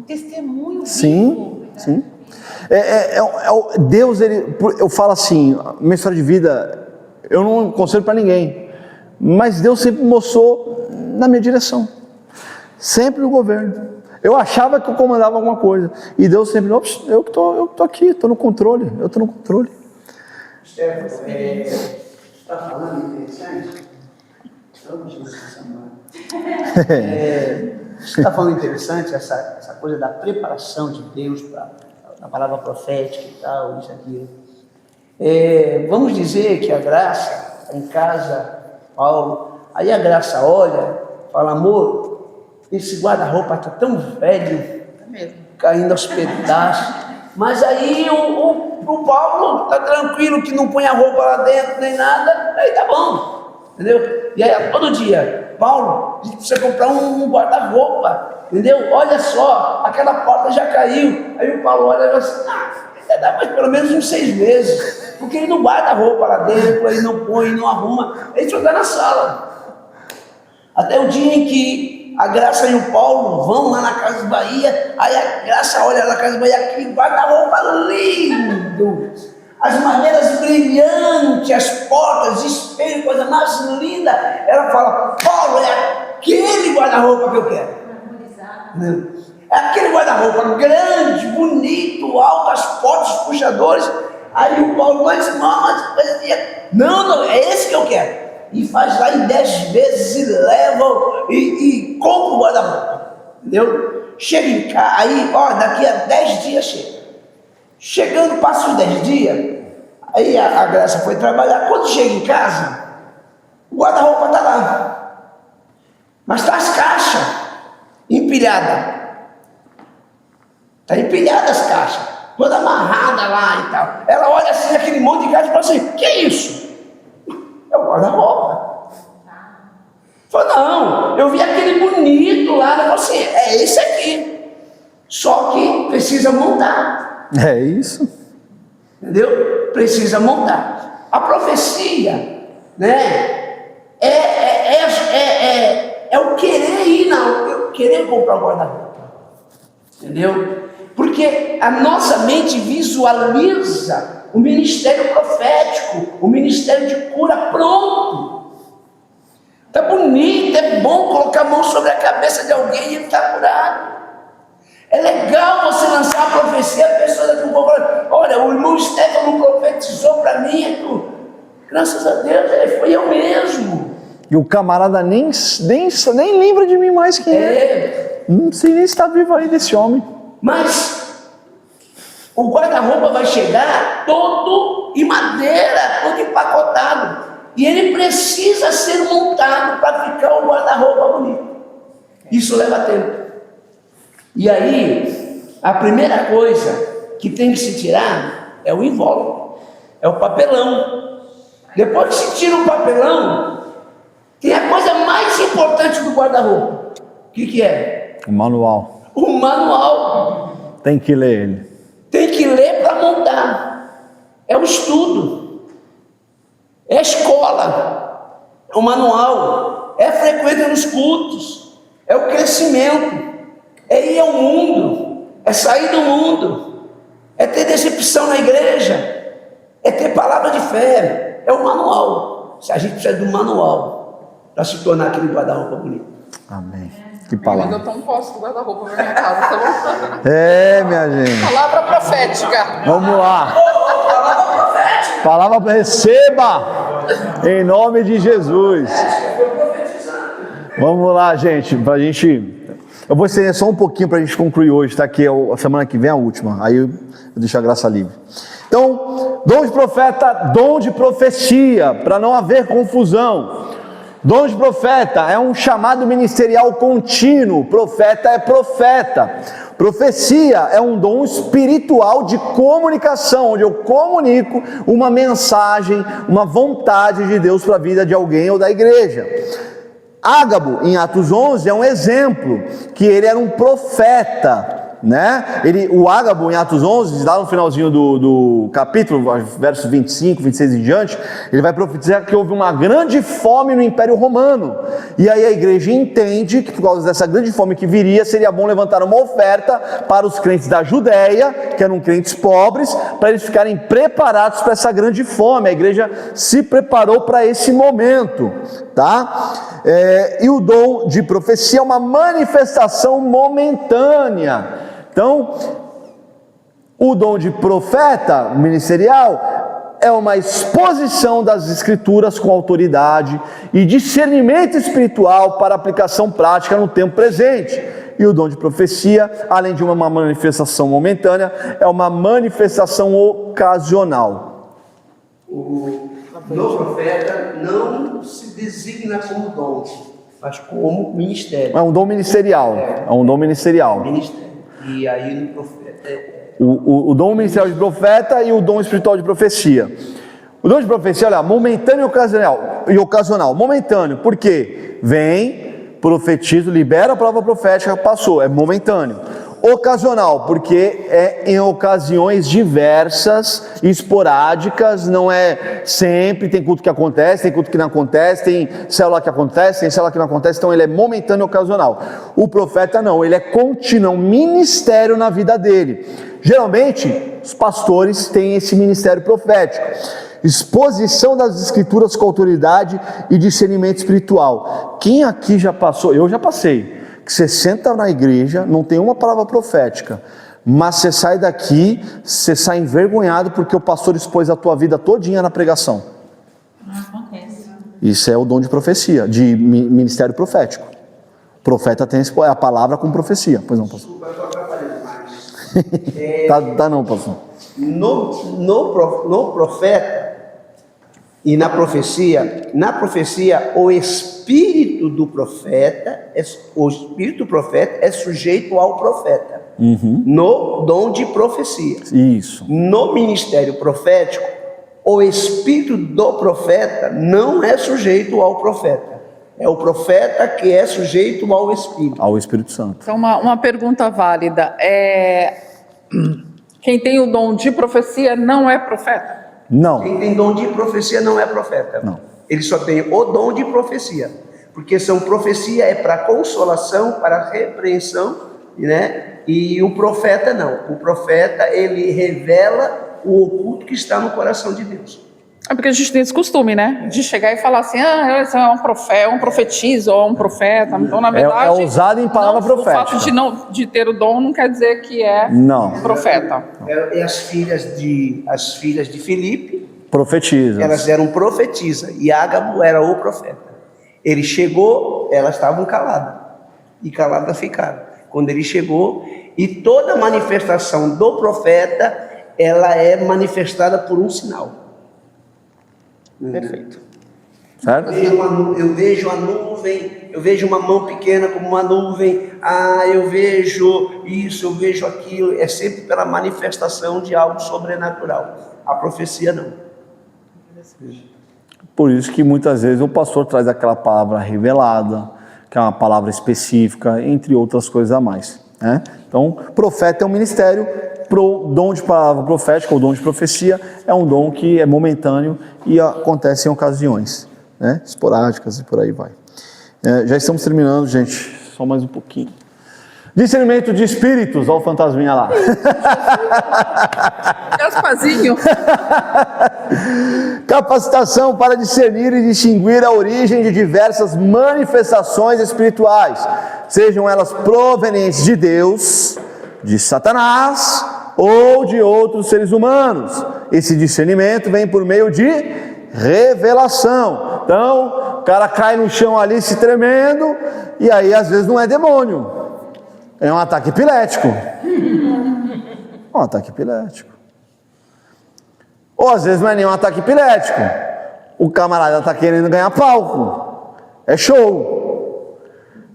testemunho vivo. Sim. Deus, eu falo assim, minha história de vida, eu não aconselho para ninguém, mas Deus sempre mostrou na minha direção, sempre no governo. Eu achava que eu comandava alguma coisa, e Deus sempre, eu que tô aqui, estou no controle. Stefano, está falando interessante? Você está falando interessante, essa coisa da preparação de Deus para a palavra profética e tal, isso aqui. Vamos dizer que a Graça está em casa, Paulo, aí a Graça olha, fala, amor, esse guarda-roupa está tão velho, caindo aos pedaços, mas aí o Paulo está tranquilo, que não põe a roupa lá dentro nem nada, aí tá bom, entendeu? E aí todo dia, Paulo, a gente precisa comprar um guarda-roupa, entendeu? Olha só, aquela porta já caiu. Aí o Paulo olha e fala assim, ainda dá mais pelo menos uns 6 meses, porque ele não guarda a roupa lá dentro, ele não põe, não arruma, ele só está na sala. Até o dia em que a Graça e o Paulo vão lá na Casa de Bahia, aí a Graça olha na Casa de Bahia, aquele guarda-roupa lindo, as madeiras brilhantes, as portas, espelho, coisa mais linda. Ela fala, Paulo, é aquele guarda-roupa que eu quero. É aquele guarda-roupa grande, bonito, alto, as portas, os puxadores. Aí o Paulo, mas não, é esse que eu quero. E faz lá em 10 vezes e leva e compra o guarda-roupa. Entendeu? Chega em casa, aí, ó, daqui a 10 dias chega. Chegando, passa os 10 dias, aí a Graça foi trabalhar. Quando chega em casa, o guarda-roupa está lá. Mas está as caixas empilhadas. Está empilhada as caixas, toda amarrada lá e tal. Ela olha assim, aquele monte de caixa e fala assim, que é isso? É o guarda-roupa. Falou, não, eu vi aquele bonito lá. Ela falou assim, é esse aqui. Só que precisa montar. É isso. Entendeu? Precisa montar. A profecia, né? É o querer ir, eu querer comprar o guarda-roupa. Entendeu? Porque a nossa mente visualiza o ministério profético, o ministério de cura pronto. Tá bonito, é bom colocar a mão sobre a cabeça de alguém e ele está curado. É legal você lançar a profecia, a pessoa daqui um pouco fala, olha, o irmão Stefano profetizou para mim, graças a Deus, foi eu mesmo. E o camarada nem lembra de mim mais quem é. Não sei nem se está vivo aí desse homem. Mas o guarda-roupa vai chegar todo em madeira, todo empacotado. E ele precisa ser montado para ficar um guarda-roupa bonito. Isso leva tempo. E aí, a primeira coisa que tem que se tirar é o invólucro, é o papelão. Depois que se tira o papelão, tem a coisa mais importante do guarda-roupa. O que é? O manual. O manual. Tem que ler ele. Tem que ler para montar. É o estudo. É a escola. É o manual. É a frequência nos cultos. É o crescimento. É ir ao mundo. É sair do mundo. É ter decepção na igreja. É ter palavra de fé. É o manual. A gente precisa do manual para se tornar aquele guarda-roupa bonito. Amém. Que Eu palavra. tô um posto do guarda-roupa na minha casa, tá bom? É, minha gente. Palavra profética. Vamos lá. Palavra receba. Em nome de Jesus. Vamos lá, gente. Eu vou estender só um pouquinho para a gente concluir hoje, tá? Que a semana que vem é a última. Aí eu deixo a graça livre. Então, dom de profeta, dom de profecia, para não haver confusão. Dom de profeta é um chamado ministerial contínuo. Profeta é profeta. Profecia é um dom espiritual de comunicação, onde eu comunico uma mensagem, uma vontade de Deus para a vida de alguém ou da igreja. Ágabo, em Atos 11, é um exemplo, que ele era um profeta, né? O Ágabo, em Atos 11, lá no finalzinho do capítulo, versos 25, 26 em diante, ele vai profetizar que houve uma grande fome no Império Romano, e aí a igreja entende que por causa dessa grande fome que viria, seria bom levantar uma oferta para os crentes da Judéia, que eram crentes pobres, para eles ficarem preparados para essa grande fome. A igreja se preparou para esse momento, tá? E o dom de profecia é uma manifestação momentânea. Então, o dom de profeta ministerial é uma exposição das escrituras com autoridade e discernimento espiritual para aplicação prática no tempo presente. E o dom de profecia, além de uma manifestação momentânea, é uma manifestação ocasional. O profeta não se designa como dom, mas como ministério. É um dom ministerial. É um dom ministerial. Ministério. E aí no profeta o dom ministerial de profeta e o dom espiritual de profecia. O dom de profecia, olha, momentâneo e ocasional. Momentâneo, por quê? Vem, profetiza, libera a palavra profética, passou, é momentâneo. Ocasional, porque é em ocasiões diversas, esporádicas, não é sempre, tem culto que acontece, tem culto que não acontece, tem célula que acontece, tem célula que não acontece, então ele é momentâneo e ocasional. O profeta não, ele é contínuo, um ministério na vida dele. Geralmente, os pastores têm esse ministério profético. Exposição das escrituras com autoridade e discernimento espiritual. Quem aqui já passou? Eu já passei. Que você senta na igreja, não tem uma palavra profética, mas você sai daqui, você sai envergonhado porque o pastor expôs a tua vida todinha na pregação. Não acontece. Isso é o dom de profecia, de ministério profético. O profeta tem a palavra com profecia. Pois não, pastor? Desculpa, eu estou atrapalhando mais. Tá não, pastor. No profeta e na profecia, o espírito do profeta é sujeito ao profeta. No dom de profecia. Isso. No ministério profético, o espírito do profeta não é sujeito ao profeta. É o profeta que é sujeito ao espírito. Ao Espírito Santo. Então, uma pergunta válida. Quem tem o dom de profecia não é profeta? Não. Quem tem dom de profecia não é profeta. Não. Ele só tem o dom de profecia. Porque profecia é para consolação, para repreensão, né? E o profeta não. O profeta, ele revela o oculto que está no coração de Deus. É porque a gente tem esse costume, né? De chegar e falar assim, esse é um profeta, um profetiza ou um profeta. Então, na verdade... É usado em palavra profética. O fato de ter o dom não quer dizer que é profeta. E as filhas de Filipe, Profetiza. elas eram profetisa. E Ágabo era o profeta. Ele chegou, elas estavam caladas. E caladas ficaram. Quando ele chegou, e toda manifestação do profeta, ela é manifestada por um sinal. Perfeito. Certo? Eu vejo a nuvem, eu vejo uma mão pequena como uma nuvem, eu vejo isso, eu vejo aquilo, é sempre pela manifestação de algo sobrenatural. A profecia não. Por isso que muitas vezes o pastor traz aquela palavra revelada, que é uma palavra específica, entre outras coisas a mais, né? Então, profeta é um ministério, dom de palavra profética ou dom de profecia é um dom que é momentâneo e acontece em ocasiões, né? Esporádicas e por aí vai. Já estamos terminando, gente, só mais um pouquinho. Discernimento de espíritos, olha o fantasminha lá. Gaspazinho. Capacitação para discernir e distinguir a origem de diversas manifestações espirituais, sejam elas provenientes de Deus, de Satanás ou de outros seres humanos. Esse discernimento vem por meio de revelação. Então, o cara cai no chão ali se tremendo, e aí às vezes não é demônio, é um ataque epilético. Um ataque epilético. Ou às vezes não é nem um ataque epilético, o camarada está querendo ganhar palco, é show,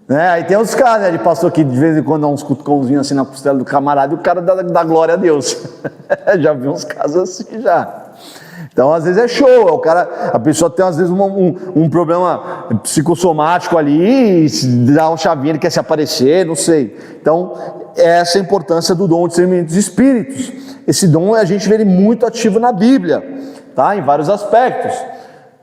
né? Aí tem os caras, né, de pastor que de vez em quando dá uns cutucãozinhos assim na costela do camarada e o cara dá glória a Deus. Já vi uns casos assim já. Então às vezes é show, a pessoa tem às vezes um problema psicossomático ali, dá um chavinho, ele quer se aparecer, não sei. Então essa é a importância do dom de discernimento dos espíritos. Esse dom a gente vê ele muito ativo na Bíblia, tá? Em vários aspectos.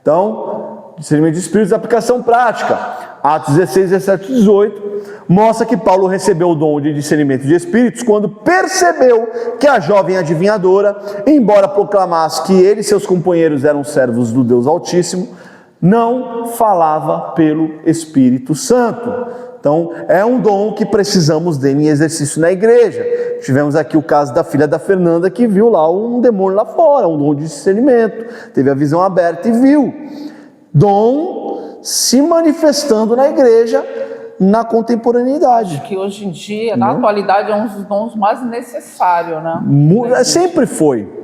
Então, discernimento de espíritos, aplicação prática. Atos 16, 17 e 18 mostra que Paulo recebeu o dom de discernimento de espíritos quando percebeu que a jovem adivinhadora, embora proclamasse que ele e seus companheiros eram servos do Deus Altíssimo, não falava pelo Espírito Santo. Então, é um dom que precisamos dele em exercício na igreja. Tivemos aqui o caso da filha da Fernanda que viu lá um demônio lá fora, um dom de discernimento, teve a visão aberta e viu. Dom se manifestando na igreja na contemporaneidade. Que hoje em dia, na atualidade, é um dos dons mais necessários, né? Sempre foi.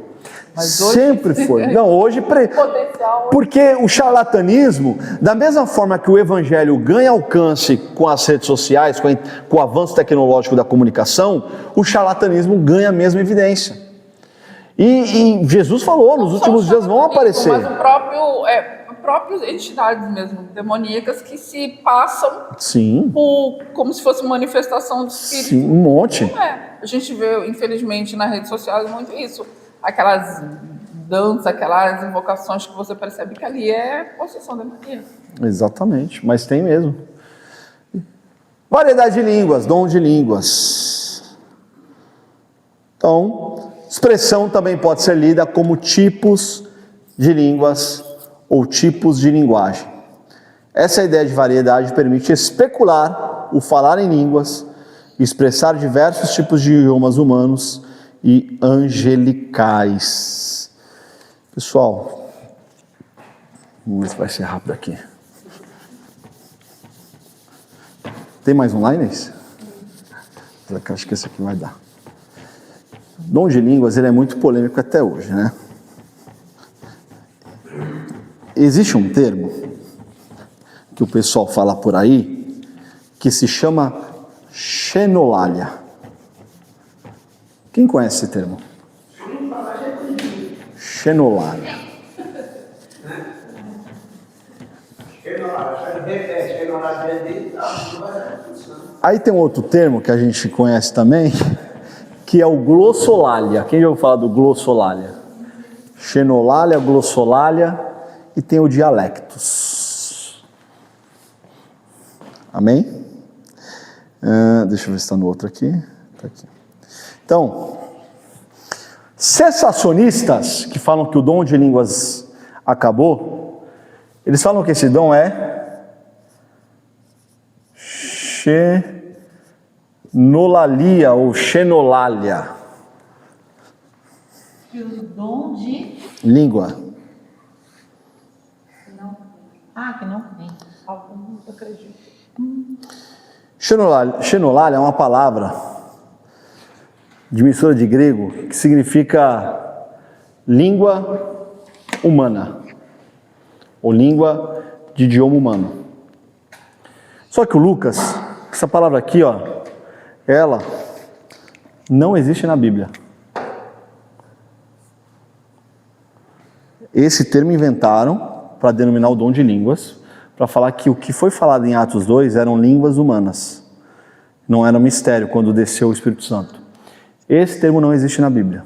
Mas hoje, sempre foi. Não, hoje... Potencial. Porque o charlatanismo, da mesma forma que o evangelho ganha alcance com as redes sociais, com o avanço tecnológico da comunicação, o charlatanismo ganha a mesma evidência. E Jesus falou, nos últimos dias vão aparecer. Mas próprias entidades mesmo, demoníacas, que se passam Sim. como se fosse manifestação de espírito. Sim, um monte. Não é. A gente vê, infelizmente, nas redes sociais muito isso. Aquelas danças, aquelas invocações que você percebe que ali é possessão demoníaca. Exatamente, mas tem mesmo. Variedade de línguas, dom de línguas. Então, expressão também pode ser lida como tipos de línguas ou tipos de linguagem. Essa ideia de variedade permite especular o falar em línguas expressar diversos tipos de idiomas humanos e angelicais. Pessoal, vamos ver se vai ser rápido aqui. Tem mais online? Acho que esse aqui vai dar. Dom de línguas, ele é muito polêmico até hoje, né? Existe um termo que o pessoal fala por aí que se chama xenolalia. Quem conhece esse termo? Xenolalia. Aí tem um outro termo que a gente conhece também, que é o glossolalia. Quem já ouviu falar do glossolalia? Xenolalia, glossolalia e tem o dialectos. Amém? Deixa eu ver se está no outro aqui. Tá aqui. Então, cessacionistas que falam que o dom de línguas acabou, eles falam que esse dom é xenolalia ou xenolalia. Que o dom de... Língua. que não vem. Alguns acreditam. Xenolalia é uma palavra de mistura de grego que significa língua humana ou língua de idioma humano. Só que o Lucas, essa palavra aqui, ó, ela não existe na Bíblia. Esse termo inventaram para denominar o dom de línguas, para falar que o que foi falado em Atos 2 eram línguas humanas. Não era um mistério quando desceu o Espírito Santo. Esse termo não existe na Bíblia.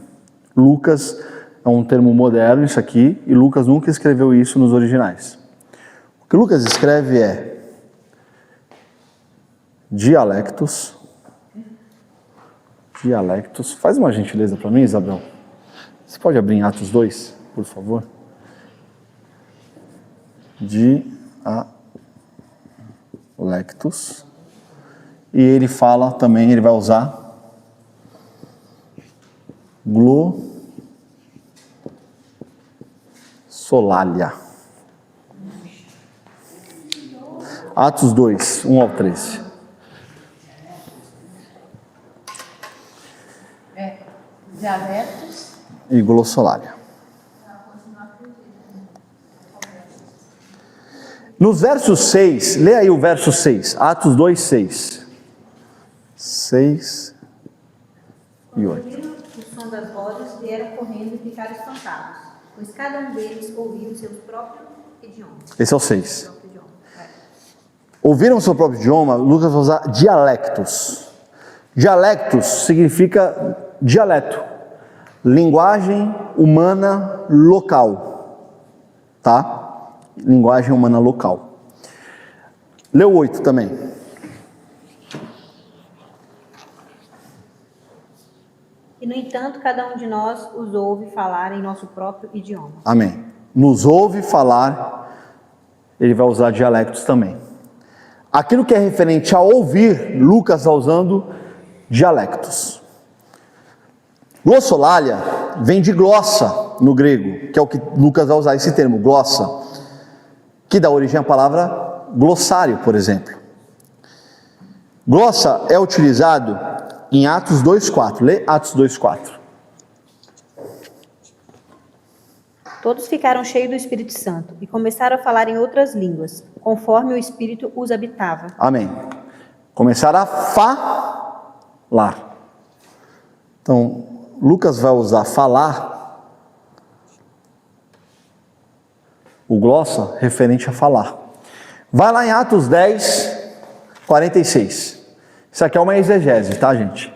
Lucas é um termo moderno, isso aqui, e Lucas nunca escreveu isso nos originais. O que Lucas escreve é dialectos. Dialectos. Faz uma gentileza para mim, Isabel. Você pode abrir em Atos 2, por favor? Dialectos. E ele fala também, ele vai usar glossolalia. Atos 2, 1 ao 13. Dialectos. E glossolalia. No verso 6, lê aí o verso 6, Atos 2, 6. 6 e 8. Ouviram o som das vozes, vieram correndo e ficaram espantados, pois cada um deles ouvia o seu próprio idioma. Esse é o 6. Ouviram o seu próprio idioma, Lucas vai usar dialectos. Dialectos significa dialeto, linguagem humana local, tá? Linguagem humana local. Lê o 8 também. E, no entanto, cada um de nós os ouve falar em nosso próprio idioma. Amém. Nos ouve falar, ele vai usar dialectos também. Aquilo que é referente a ouvir, Lucas está usando dialectos. Glossolalia vem de glossa no grego, que é o que Lucas vai usar esse termo, glossa, que dá origem à palavra glossário, por exemplo. Glossa é utilizado em Atos 2,4. Lê Atos 2,4. Todos ficaram cheios do Espírito Santo e começaram a falar em outras línguas, conforme o Espírito os habitava. Amém. Começaram a falar. Então, Lucas vai usar falar, o glossa, referente a falar. Vai lá em Atos 10, 46. Isso aqui é uma exegese, tá, gente?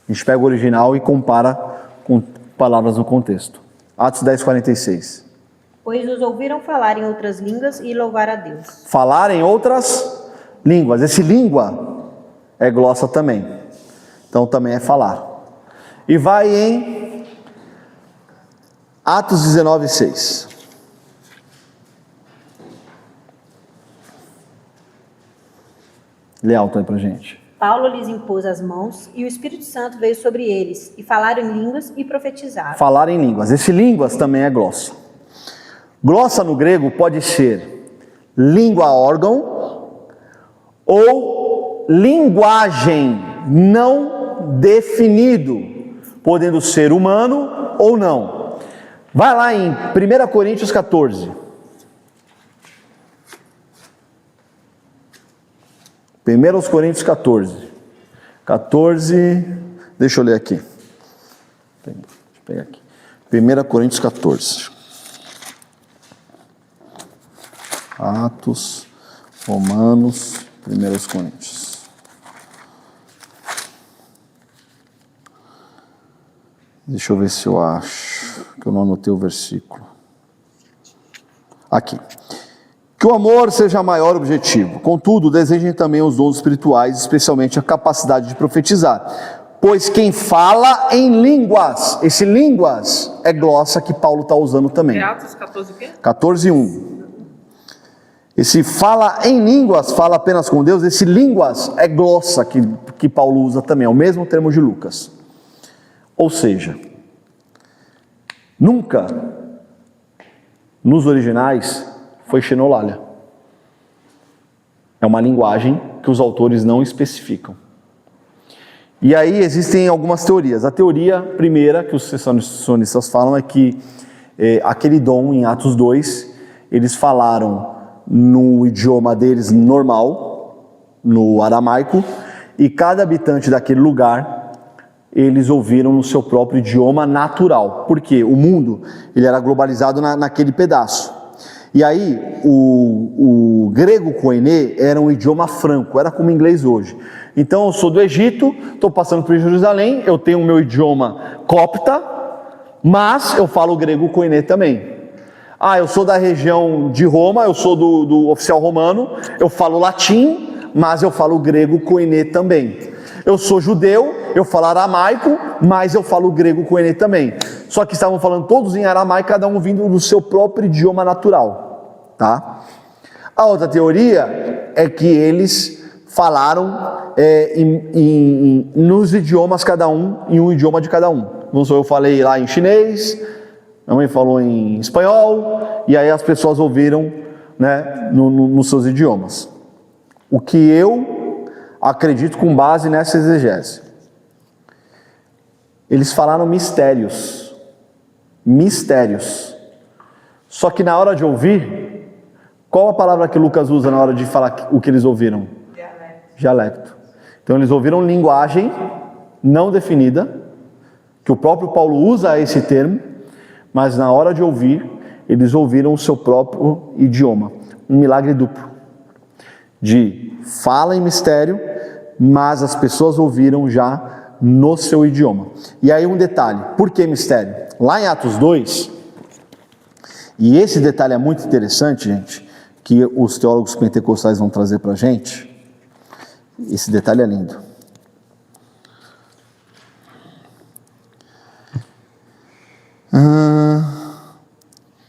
A gente pega o original e compara com palavras no contexto. Atos 10, 46. Pois os ouviram falar em outras línguas e louvar a Deus. Falar em outras línguas. Esse língua é glossa também. Então também é falar. E vai em Atos 19, 6. Lê alto aí pra gente. Paulo lhes impôs as mãos e o Espírito Santo veio sobre eles, e falaram em línguas e profetizaram. Falar em línguas. Esse línguas também é glossa. Glossa no grego pode ser língua órgão ou linguagem não definido, podendo ser humano ou não. Vai lá em 1 Coríntios 14. 1 Coríntios 14. 14, deixa eu ler aqui. Deixa eu pegar aqui. 1 Coríntios 14. Atos, Romanos, 1 Coríntios. Deixa eu ver se eu acho, que eu não anotei o versículo. Aqui. Que o amor seja maior objetivo. Contudo, desejem também os dons espirituais, especialmente a capacidade de profetizar. Pois quem fala em línguas, esse línguas é glossa que Paulo está usando também. Atos 14 o quê? 14:1. Esse fala em línguas, fala apenas com Deus, esse línguas é glossa que Paulo usa também, é o mesmo termo de Lucas. Ou seja, nunca nos originais foi xenolalia. É uma linguagem que os autores não especificam. E aí existem algumas teorias. A teoria primeira que os cessacionistas falam é que aquele dom em Atos 2, eles falaram no idioma deles normal, no aramaico, e cada habitante daquele lugar eles ouviram no seu próprio idioma natural, porque o mundo ele era globalizado naquele pedaço. E aí o grego koiné era um idioma franco, era como o inglês hoje. Então eu sou do Egito, estou passando por Jerusalém, eu tenho o meu idioma copta, mas eu falo grego koiné também. Eu sou da região de Roma, eu sou do oficial romano, eu falo latim, mas eu falo grego koiné também. Eu sou judeu, eu falo aramaico, mas eu falo grego koiné também. Só que estavam falando todos em aramaico, cada um vindo do seu próprio idioma natural, tá? A outra teoria é que eles falaram nos idiomas cada um, em um idioma de cada um. Não sou eu falei lá em chinês, minha mãe falou em espanhol, e aí as pessoas ouviram, né, nos seus idiomas. O que eu acredito com base nessa exegese. Eles falaram mistérios. Mistérios. Só que na hora de ouvir, qual a palavra que Lucas usa na hora de falar o que eles ouviram? Dialecto. Então eles ouviram linguagem não definida, que o próprio Paulo usa esse termo, mas na hora de ouvir, eles ouviram o seu próprio idioma. Um milagre duplo. De fala em mistério, mas as pessoas ouviram já no seu idioma. E aí um detalhe, por que mistério? Lá em Atos 2, e esse detalhe é muito interessante, gente, que os teólogos pentecostais vão trazer para a gente. Esse detalhe é lindo.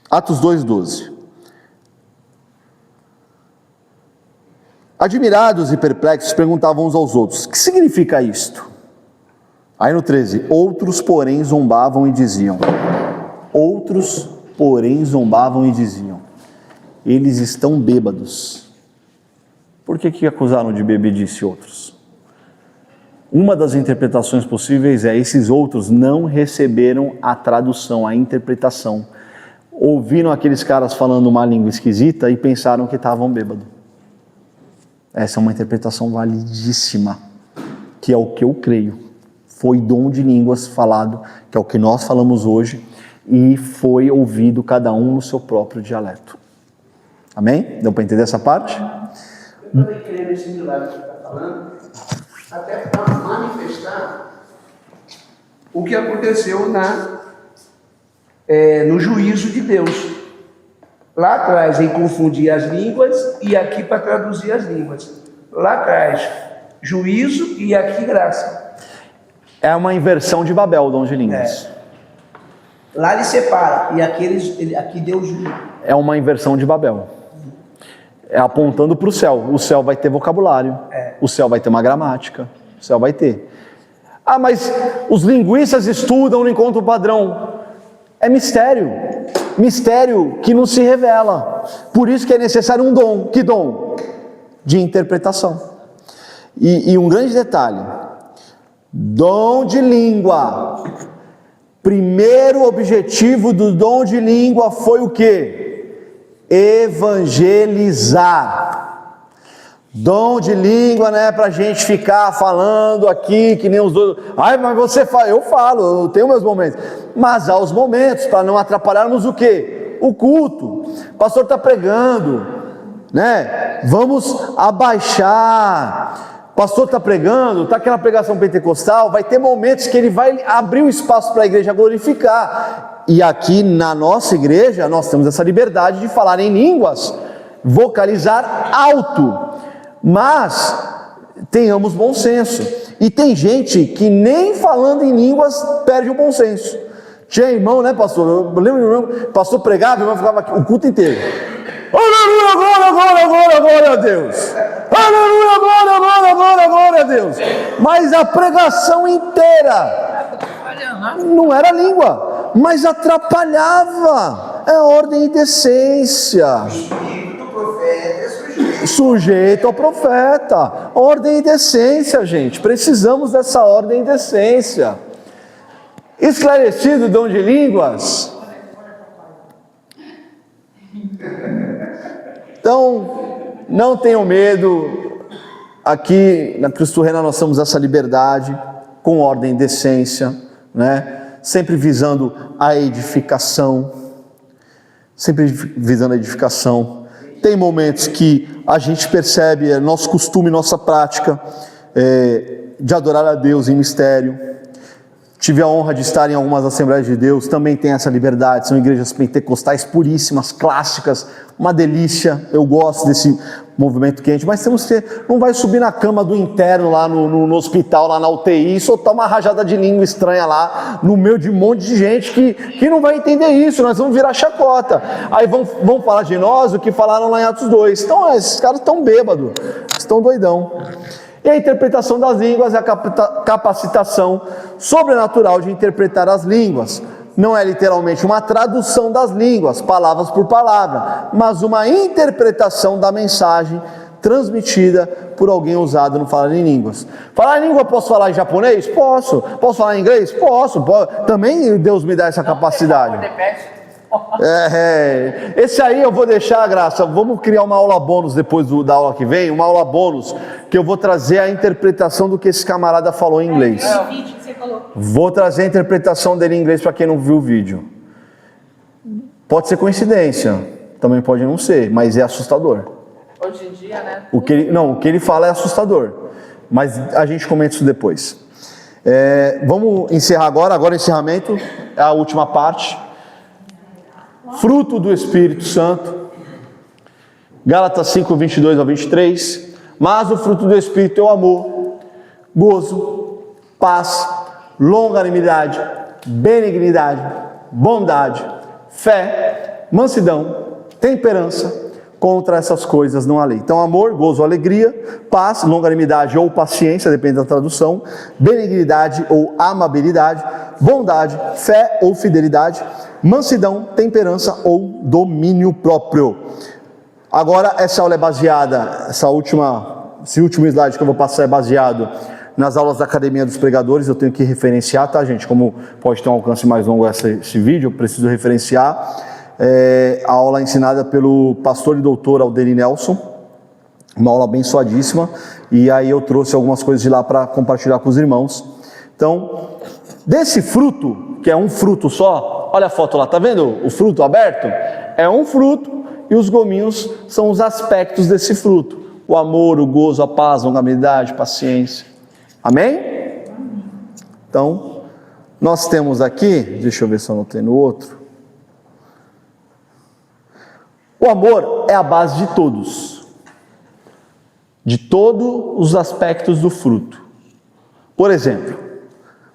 Atos 2:12. Admirados e perplexos, perguntavam uns aos outros: que significa isto? Aí no 13, outros porém zombavam e diziam, eles estão bêbados. Por que acusaram de bebedice outros? Uma das interpretações possíveis é: esses outros não receberam a tradução, a interpretação. Ouviram aqueles caras falando uma língua esquisita e pensaram que estavam bêbados. Essa é uma interpretação validíssima, que é o que eu creio. Foi dom de línguas falado, que é o que nós falamos hoje, e foi ouvido cada um no seu próprio dialeto. Amém? Deu para entender essa parte? Eu também creio nesse milagre que você está falando, até para manifestar o que aconteceu no juízo de Deus. Lá atrás, em confundir as línguas, e aqui para traduzir as línguas. Lá atrás, juízo, e aqui graça. É uma inversão de Babel, o dom de línguas. Lá ele separa, e aqui Deus julga. É uma inversão de Babel. É apontando para o céu. O céu vai ter vocabulário. O céu vai ter uma gramática, o céu vai ter. Ah, mas os linguistas estudam, não encontram o padrão. É mistério, mistério que não se revela. Por isso que é necessário um dom. Que dom? De interpretação. E um grande detalhe, dom de língua. Primeiro objetivo do dom de língua foi o quê? Evangelizar. Dom de língua não é para a gente ficar falando aqui que nem os outros. Ai, mas você fala, eu falo, eu tenho meus momentos. Mas há os momentos para não atrapalharmos o quê? O culto. O pastor está pregando, né? Vamos abaixar. O pastor está pregando, está aquela pregação pentecostal, vai ter momentos que ele vai abrir o espaço para a igreja glorificar. E aqui na nossa igreja, nós temos essa liberdade de falar em línguas, vocalizar alto. Mas tenhamos bom senso. E tem gente que nem falando em línguas perde o bom senso. Tinha irmão, né, pastor? Eu lembro do irmão, pastor pregava, o irmão ficava aqui o culto inteiro. Aleluia, glória a Deus. Aleluia, glória a Deus. Mas a pregação inteira não era língua, mas atrapalhava. É ordem e decência. Sujeito ao profeta. Ordem e decência, gente. Precisamos dessa ordem e decência. Esclarecido o dom de línguas? Então, não tenham medo. Aqui na Cristo Reina nós temos essa liberdade, com ordem e decência, né? Sempre visando a edificação. Sempre visando a edificação. Tem momentos que a gente percebe, é nosso costume, nossa prática de adorar a Deus em mistério. Tive a honra de estar em algumas Assembleias de Deus, também tem essa liberdade, são igrejas pentecostais puríssimas, clássicas, uma delícia, eu gosto desse movimento quente, mas temos que ter, não vai subir na cama do interno lá no hospital, lá na UTI, e soltar uma rajada de língua estranha lá, no meio de um monte de gente que não vai entender isso, nós vamos virar chacota. Aí vão falar de nós o que falaram lá em Atos 2. Então, esses caras estão bêbados, estão doidão. E a interpretação das línguas é a capacitação sobrenatural de interpretar as línguas. Não é literalmente uma tradução das línguas, palavras por palavra, mas uma interpretação da mensagem transmitida por alguém usado no falar em línguas. Falar em língua, posso falar em japonês? Posso. Posso falar em inglês? Posso. Também Deus me dá essa capacidade. Esse aí eu vou deixar, Graça, vamos criar uma aula bônus depois da aula que vem, uma aula bônus, que eu vou trazer a interpretação do que esse camarada falou em inglês. Vídeo que você colocou. Vou trazer a interpretação dele em inglês para quem não viu o vídeo. Pode ser coincidência, também pode não ser, mas é assustador. Hoje em dia, né? O que ele fala é assustador, mas a gente comenta isso depois. Vamos encerrar agora o encerramento, é a última parte. Fruto do Espírito Santo, Gálatas 5, 22 ao 23, mas o fruto do Espírito é o amor, gozo, paz, longanimidade, benignidade, bondade, fé, mansidão, temperança. Contra essas coisas não há lei. Então, amor, gozo, alegria, paz, longanimidade ou paciência, depende da tradução, benignidade ou amabilidade, bondade, fé ou fidelidade, mansidão, temperança ou domínio próprio. Agora, essa aula é baseada, esse último slide que eu vou passar é baseado nas aulas da Academia dos Pregadores. Eu tenho que referenciar, tá, gente? Como pode ter um alcance mais longo esse vídeo, eu preciso referenciar. A aula ensinada pelo pastor e doutor Alderi Nelson, uma aula abençoadíssima, e aí eu trouxe algumas coisas de lá para compartilhar com os irmãos. Então, desse fruto, que é um fruto só, olha a foto lá, tá vendo o fruto aberto? É um fruto e os gominhos são os aspectos desse fruto: o amor, o gozo, a paz, a longanimidade, paciência. Amém? Então, nós temos aqui, deixa eu ver se eu anotei no outro. O amor é a base de todos os aspectos do fruto. Por exemplo,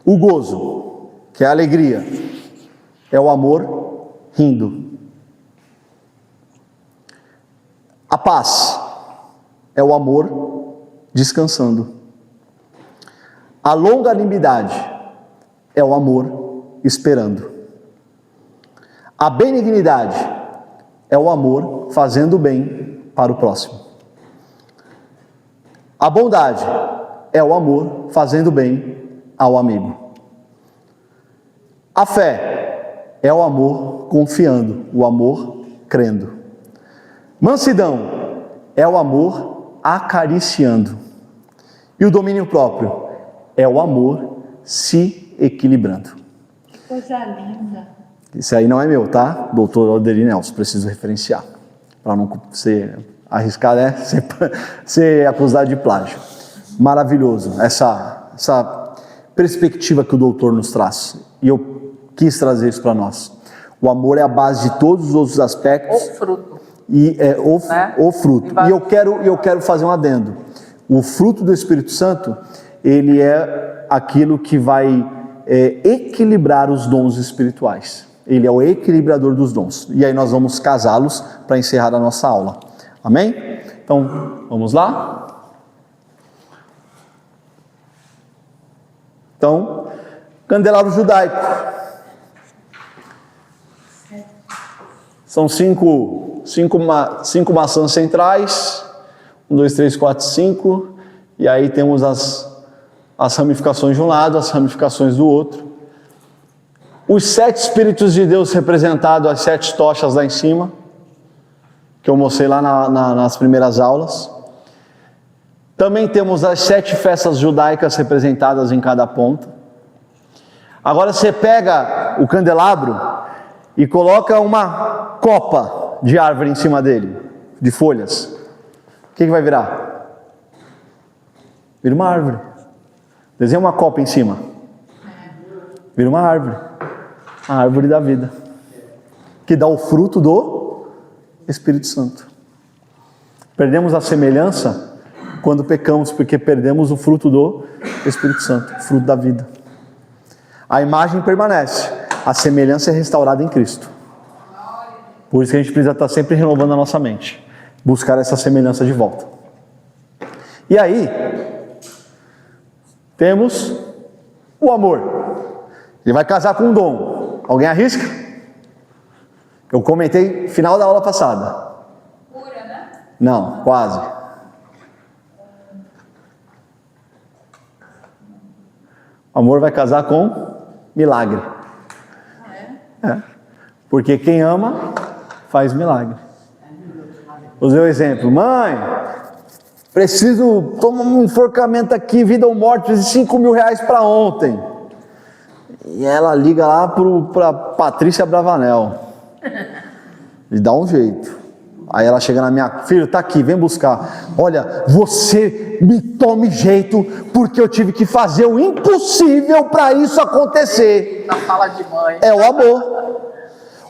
o gozo, que é a alegria, é o amor rindo. A paz é o amor descansando. A longanimidade é o amor esperando. A benignidade é o amor fazendo bem para o próximo. A bondade é o amor fazendo bem ao amigo. A fé é o amor confiando, o amor crendo. Mansidão é o amor acariciando. E o domínio próprio é o amor se equilibrando. Que coisa linda. Isso aí não é meu, tá? Doutor Alderi Nelson, preciso referenciar. Para não ser arriscado, ser acusado de plágio. Maravilhoso, essa perspectiva que o doutor nos traz. E eu quis trazer isso para nós. O amor é a base de todos os outros aspectos. O fruto. E é o fruto. E eu quero fazer um adendo. O fruto do Espírito Santo, ele é aquilo que vai equilibrar os dons espirituais. Ele é o equilibrador dos dons. E aí nós vamos casá-los para encerrar a nossa aula. Amém? Então, vamos lá? Então, candelabro judaico. São cinco maçãs centrais. 1, 2, 3, 4, 5. E aí temos as ramificações de um lado, as ramificações do outro. Os 7 Espíritos de Deus representados, as 7 tochas lá em cima, que eu mostrei lá nas primeiras aulas. Também temos as 7 festas judaicas representadas em cada ponta. Agora você pega o candelabro e coloca uma copa de árvore em cima dele, de folhas. O que vai virar? Vira uma árvore. Desenha uma copa em cima. Vira uma árvore. A árvore da vida. Que dá o fruto do Espírito Santo. Perdemos a semelhança quando pecamos, porque perdemos o fruto do Espírito Santo, o fruto da vida. A imagem permanece, a semelhança é restaurada em Cristo. Por isso que a gente precisa estar sempre renovando a nossa mente, buscar essa semelhança de volta. E aí, temos o amor. Ele vai casar com um dom. Alguém arrisca? Eu comentei no final da aula passada. Cura, né? Não, quase. O amor vai casar com milagre. É. Porque quem ama faz milagre. Usei o exemplo. Mãe, preciso tomar um enforcamento aqui, vida ou morte, preciso de R$5.000 para ontem. E ela liga lá para Patrícia Bravanel. E dá um jeito. Aí ela chega na minha... Filho, tá aqui, vem buscar. Olha, você me tome jeito, porque eu tive que fazer o impossível para isso acontecer. Na fala de mãe. É o amor.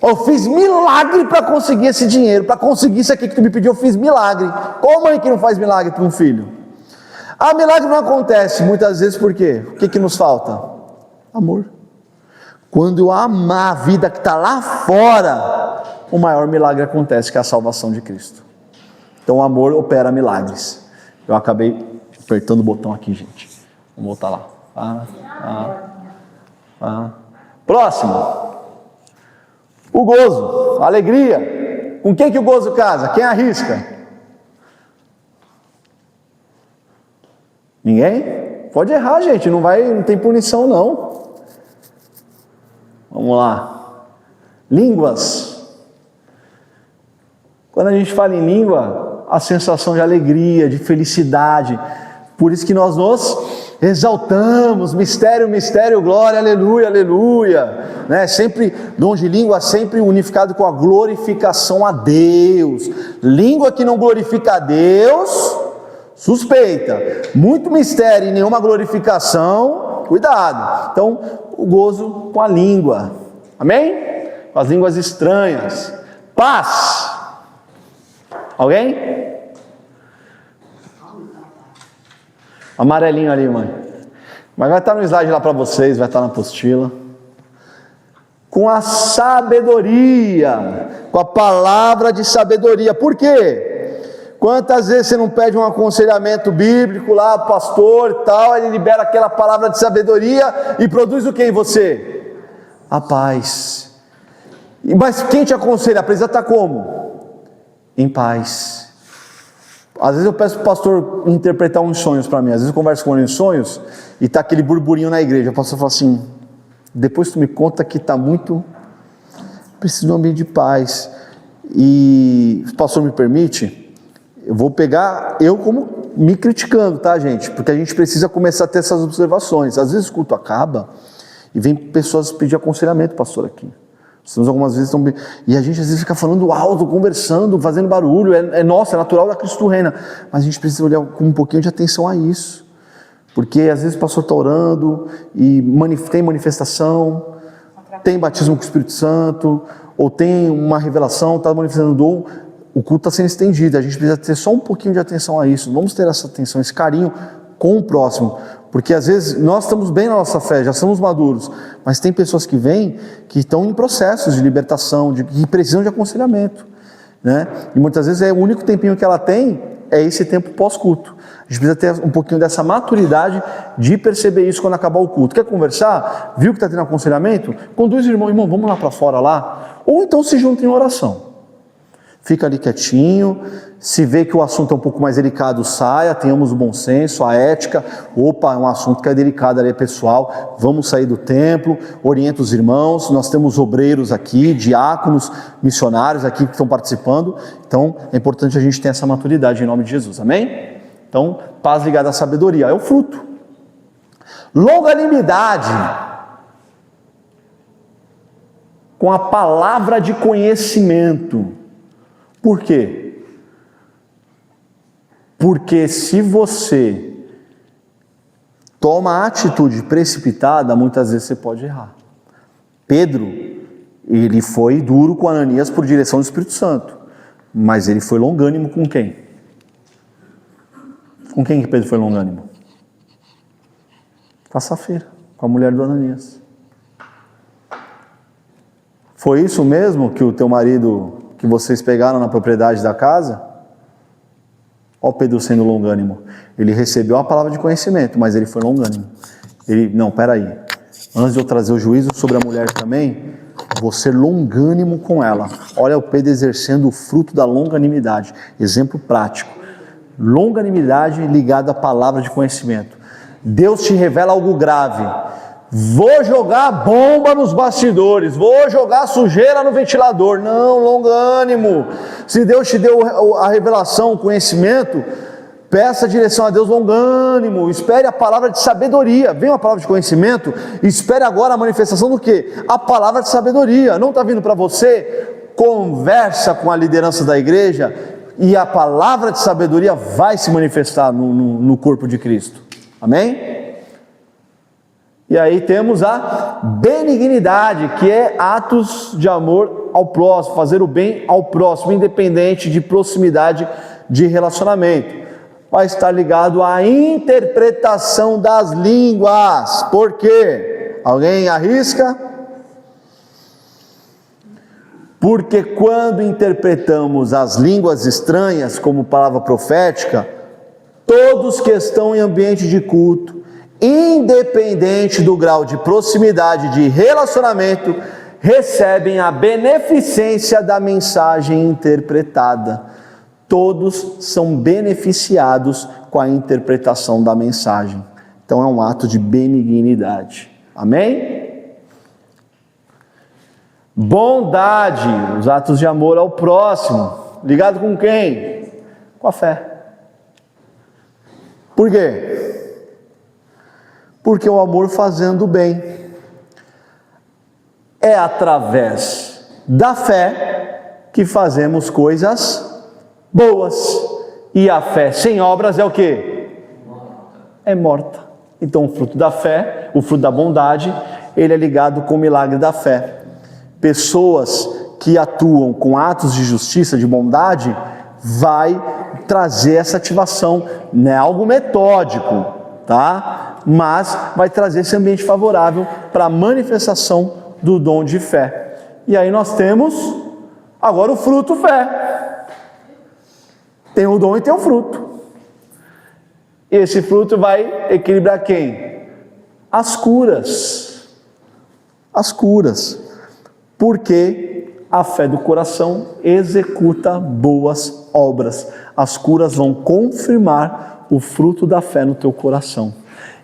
Eu fiz milagre para conseguir esse dinheiro, para conseguir isso aqui que tu me pediu, eu fiz milagre. Qual mãe que não faz milagre para um filho? Ah, milagre não acontece muitas vezes por quê? O que nos falta? Amor. Quando eu amar a vida que está lá fora, o maior milagre acontece, que é a salvação de Cristo. Então o amor opera milagres. Eu acabei apertando o botão aqui, gente. Vamos voltar lá. Próximo. O gozo, a alegria. Com quem que o gozo casa? Quem arrisca? Ninguém? Pode errar, gente. Não tem punição, não. Vamos lá. Línguas. Quando a gente fala em língua, a sensação de alegria, de felicidade. Por isso que nós nos exaltamos, mistério, mistério, glória, aleluia, aleluia. Né? Sempre, dom de língua, sempre unificado com a glorificação a Deus. Língua que não glorifica a Deus, suspeita. Muito mistério e nenhuma glorificação, cuidado. Então, o gozo com a língua. Amém? Com as línguas estranhas. Paz. Alguém? Amarelinho ali, mãe. Mas vai estar no slide lá para vocês, vai estar na apostila. Com a sabedoria, com a palavra de sabedoria. Por quê? Quantas vezes você não pede um aconselhamento bíblico lá, pastor e tal, ele libera aquela palavra de sabedoria e produz o que em você? A paz. Mas quem te aconselha? Precisa estar como? Em paz. Às vezes eu peço para o pastor interpretar uns sonhos para mim, às vezes eu converso com ele em sonhos e está aquele burburinho na igreja, o pastor fala assim, depois tu me conta que está muito, preciso de um ambiente de paz. E se o pastor me permite, eu vou pegar eu como me criticando, tá, gente? Porque a gente precisa começar a ter essas observações. Às vezes o culto acaba e vem pessoas pedir aconselhamento, pastor, aqui. Estamos algumas vezes e a gente às vezes fica falando alto, conversando, fazendo barulho, é natural da Cristo reina, mas a gente precisa olhar com um pouquinho de atenção a isso, porque às vezes o pastor está orando e tem manifestação, tem batismo com o Espírito Santo, ou tem uma revelação, está manifestando dom, o culto está sendo estendido, a gente precisa ter só um pouquinho de atenção a isso, vamos ter essa atenção, esse carinho com o próximo, porque às vezes nós estamos bem na nossa fé, já somos maduros, mas tem pessoas que vêm que estão em processos de libertação, que precisam de aconselhamento, né? E muitas vezes o único tempinho que ela tem é esse tempo pós-culto. A gente precisa ter um pouquinho dessa maturidade de perceber isso quando acabar o culto. Quer conversar? Viu que está tendo aconselhamento? Conduz o irmão, vamos lá para fora lá, ou então se junta em oração. Fica ali quietinho, se vê que o assunto é um pouco mais delicado, saia, tenhamos o bom senso, a ética. Opa, é um assunto que é delicado ali, pessoal, vamos sair do templo, orienta os irmãos, nós temos obreiros aqui, diáconos, missionários aqui que estão participando, então é importante a gente ter essa maturidade em nome de Jesus, amém? Então, paz ligada à sabedoria, é o fruto. Longanimidade, com a palavra de conhecimento. Por quê? Porque se você toma a atitude precipitada, muitas vezes você pode errar. Pedro, ele foi duro com Ananias por direção do Espírito Santo, mas ele foi longânimo com quem? Com quem que Pedro foi longânimo? Com a Safira, com a mulher do Ananias. Foi isso mesmo que o teu marido, que vocês pegaram na propriedade da casa? Olha o Pedro sendo longânimo. Ele recebeu a palavra de conhecimento, mas ele foi longânimo. Não, peraí. Antes de eu trazer o juízo sobre a mulher também, vou ser longânimo com ela. Olha o Pedro exercendo o fruto da longanimidade. Exemplo prático. Longanimidade ligada à palavra de conhecimento. Deus te revela algo grave. Vou jogar bomba nos bastidores, vou jogar sujeira no ventilador. Não, longânimo. Se Deus te deu a revelação, o conhecimento, peça direção a Deus, longânimo. Espere a palavra de sabedoria. Vem uma palavra de conhecimento, espere agora a manifestação do quê? A palavra de sabedoria. Não está vindo para você? Conversa com a liderança da igreja e a palavra de sabedoria vai se manifestar no corpo de Cristo. Amém? E aí temos a benignidade, que é atos de amor ao próximo, fazer o bem ao próximo, independente de proximidade de relacionamento. Vai estar ligado à interpretação das línguas. Por quê? Alguém arrisca? Porque quando interpretamos as línguas estranhas como palavra profética, todos que estão em ambiente de culto, independente do grau de proximidade de relacionamento, recebem a beneficência da mensagem interpretada. Todos são beneficiados com a interpretação da mensagem. Então é um ato de benignidade. Amém? Bondade, os atos de amor ao próximo. Ligado com quem? Com a fé. Por quê? Porque o amor fazendo o bem é através da fé que fazemos coisas boas. E a fé sem obras é o quê? É morta. Então o fruto da fé, o fruto da bondade, ele é ligado com o milagre da fé. Pessoas que atuam com atos de justiça, de bondade, vai trazer essa ativação. Não é algo metódico, tá? Mas vai trazer esse ambiente favorável para a manifestação do dom de fé. E aí nós temos agora o fruto fé. Tem o dom e tem o fruto. E esse fruto vai equilibrar quem? As curas. As curas. Porque a fé do coração executa boas obras. As curas vão confirmar o fruto da fé no teu coração.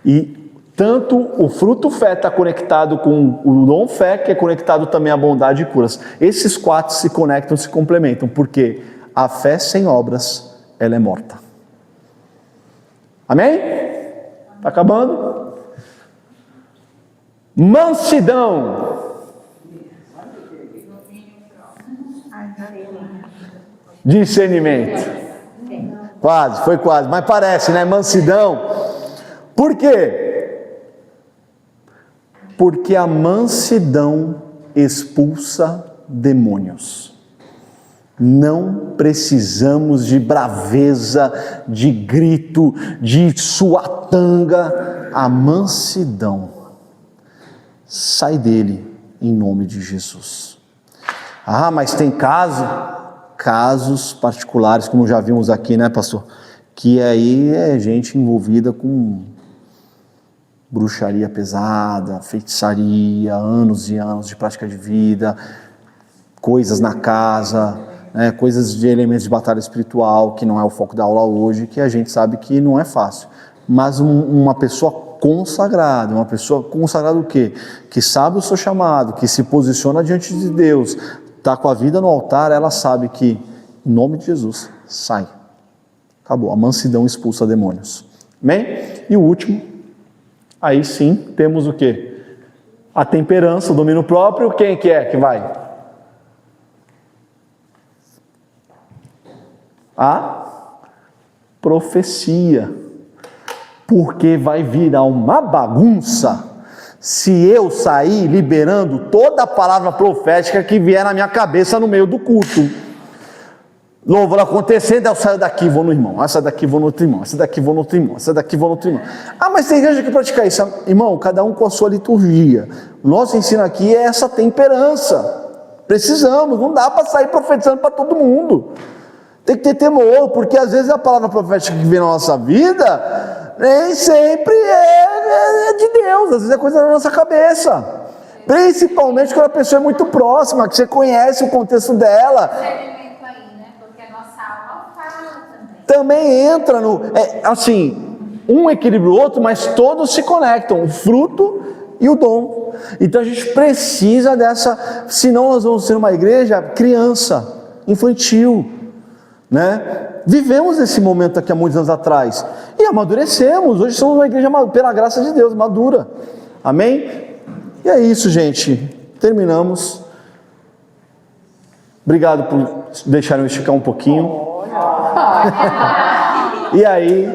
E tanto o fruto fé está conectado com o dom fé, que é conectado também à bondade e curas. Esses quatro se conectam, se complementam, porque a fé sem obras, ela é morta. Amém? Está acabando? Mansidão. Discernimento. Quase, foi quase, mas parece, né? Mansidão. Por quê? Porque a mansidão expulsa demônios. Não precisamos de braveza, de grito, de suatanga. A mansidão sai dele em nome de Jesus. Ah, mas tem casos particulares, como já vimos aqui, né, pastor? Que aí é gente envolvida com bruxaria pesada, feitiçaria, anos e anos de prática de vida, coisas na casa, né, coisas de elementos de batalha espiritual, que não é o foco da aula hoje, que a gente sabe que não é fácil. Mas uma pessoa consagrada o quê? Que sabe o seu chamado, que se posiciona diante de Deus, está com a vida no altar, ela sabe que, em nome de Jesus, sai. Acabou, a mansidão expulsa demônios. Amém? E o último, aí sim, temos o quê? A temperança, o domínio próprio. Quem que é que vai? A profecia. Porque vai virar uma bagunça se eu sair liberando toda a palavra profética que vier na minha cabeça no meio do culto. Louvor acontecendo, eu saio daqui, vou no irmão, essa daqui vou no outro irmão, essa daqui vou no outro irmão, essa daqui vou no outro irmão. Ah, mas tem igreja que pratica isso. Irmão, cada um com a sua liturgia. O nosso ensino aqui é essa temperança. Precisamos, não dá para sair profetizando para todo mundo. Tem que ter temor, porque às vezes a palavra profética que vem na nossa vida nem sempre é de Deus, às vezes é coisa da nossa cabeça. Principalmente quando a pessoa é muito próxima, que você conhece o contexto dela. Discernimento aí, né? Porque a nossa alma fala também. Também entra no... assim, um equilibra o outro, mas todos se conectam, o fruto e o dom. Então a gente precisa dessa... Senão nós vamos ser uma igreja criança, infantil, né? Vivemos esse momento aqui há muitos anos atrás e amadurecemos. Hoje somos uma igreja, pela graça de Deus, madura. Amém? E é isso, gente. Terminamos. Obrigado por deixarem eu esticar um pouquinho. E aí,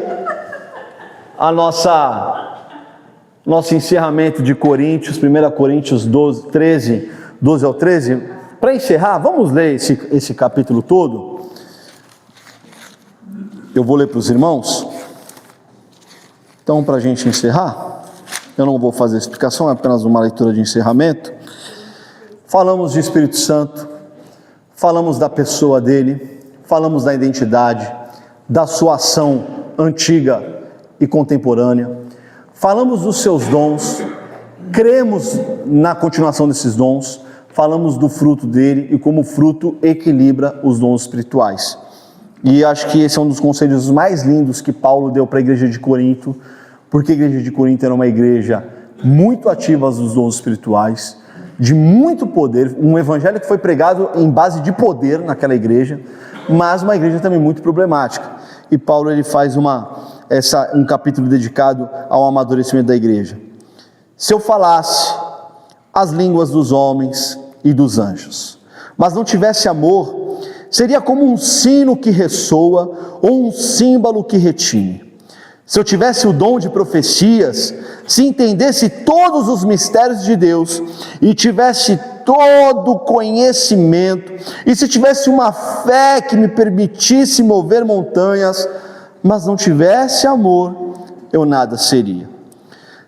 nosso encerramento de Coríntios, 1 Coríntios 12 ao 13. Para encerrar, vamos ler esse capítulo todo. Eu vou ler para os irmãos. Então, para a gente encerrar, eu não vou fazer explicação, é apenas uma leitura de encerramento. Falamos de Espírito Santo, falamos da pessoa dele, falamos da identidade, da sua ação antiga e contemporânea, falamos dos seus dons, cremos na continuação desses dons, falamos do fruto dele e como o fruto equilibra os dons espirituais. E acho que esse é um dos conselhos mais lindos que Paulo deu para a igreja de Corinto, porque a igreja de Corinto era uma igreja muito ativa dos dons espirituais, de muito poder, um evangelho que foi pregado em base de poder naquela igreja, mas uma igreja também muito problemática. E Paulo ele faz um capítulo dedicado ao amadurecimento da igreja. Se eu falasse as línguas dos homens e dos anjos, mas não tivesse amor, seria como um sino que ressoa ou um símbolo que retine. Se eu tivesse o dom de profecias, se entendesse todos os mistérios de Deus e tivesse todo o conhecimento, e se tivesse uma fé que me permitisse mover montanhas, mas não tivesse amor, eu nada seria.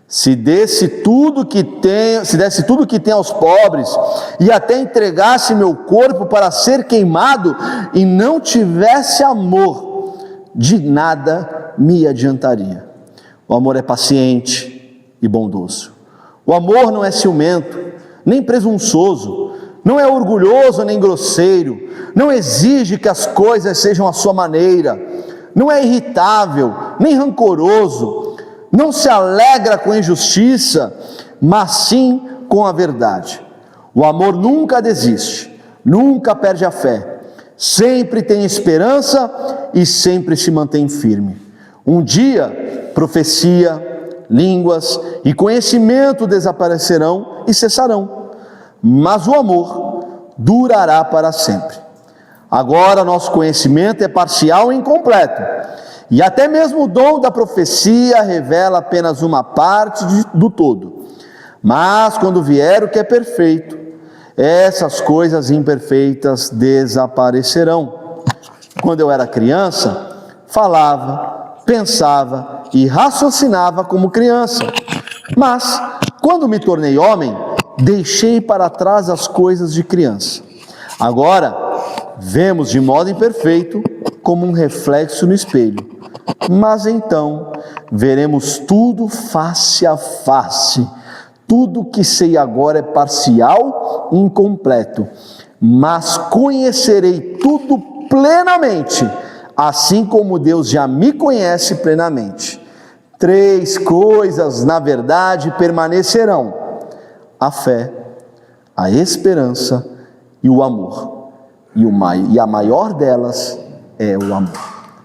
Se desse tudo que tem aos pobres e até entregasse meu corpo para ser queimado e não tivesse amor, de nada me adiantaria. O amor é paciente e bondoso. O amor não é ciumento, nem presunçoso, não é orgulhoso nem grosseiro, não exige que as coisas sejam à sua maneira, não é irritável, nem rancoroso, não se alegra com a injustiça, mas sim com a verdade. O amor nunca desiste, nunca perde a fé, sempre tem esperança e sempre se mantém firme. Um dia, profecia, línguas e conhecimento desaparecerão e cessarão, mas o amor durará para sempre. Agora, nosso conhecimento é parcial e incompleto, e até mesmo o dom da profecia revela apenas uma parte do todo. Mas quando vier o que é perfeito, essas coisas imperfeitas desaparecerão. Quando eu era criança, falava, pensava e raciocinava como criança. Mas, quando me tornei homem, deixei para trás as coisas de criança. Agora, vemos de modo imperfeito, como um reflexo no espelho. Mas então, veremos tudo face a face. Tudo que sei agora é parcial e incompleto, mas conhecerei tudo plenamente, assim como Deus já me conhece plenamente. 3 coisas, na verdade, permanecerão: a fé, a esperança e o amor. E a maior delas é o amor.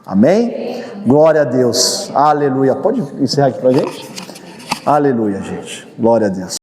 Amém? Glória a Deus. Aleluia. Pode encerrar aqui para a gente? Aleluia, gente. Glória a Deus.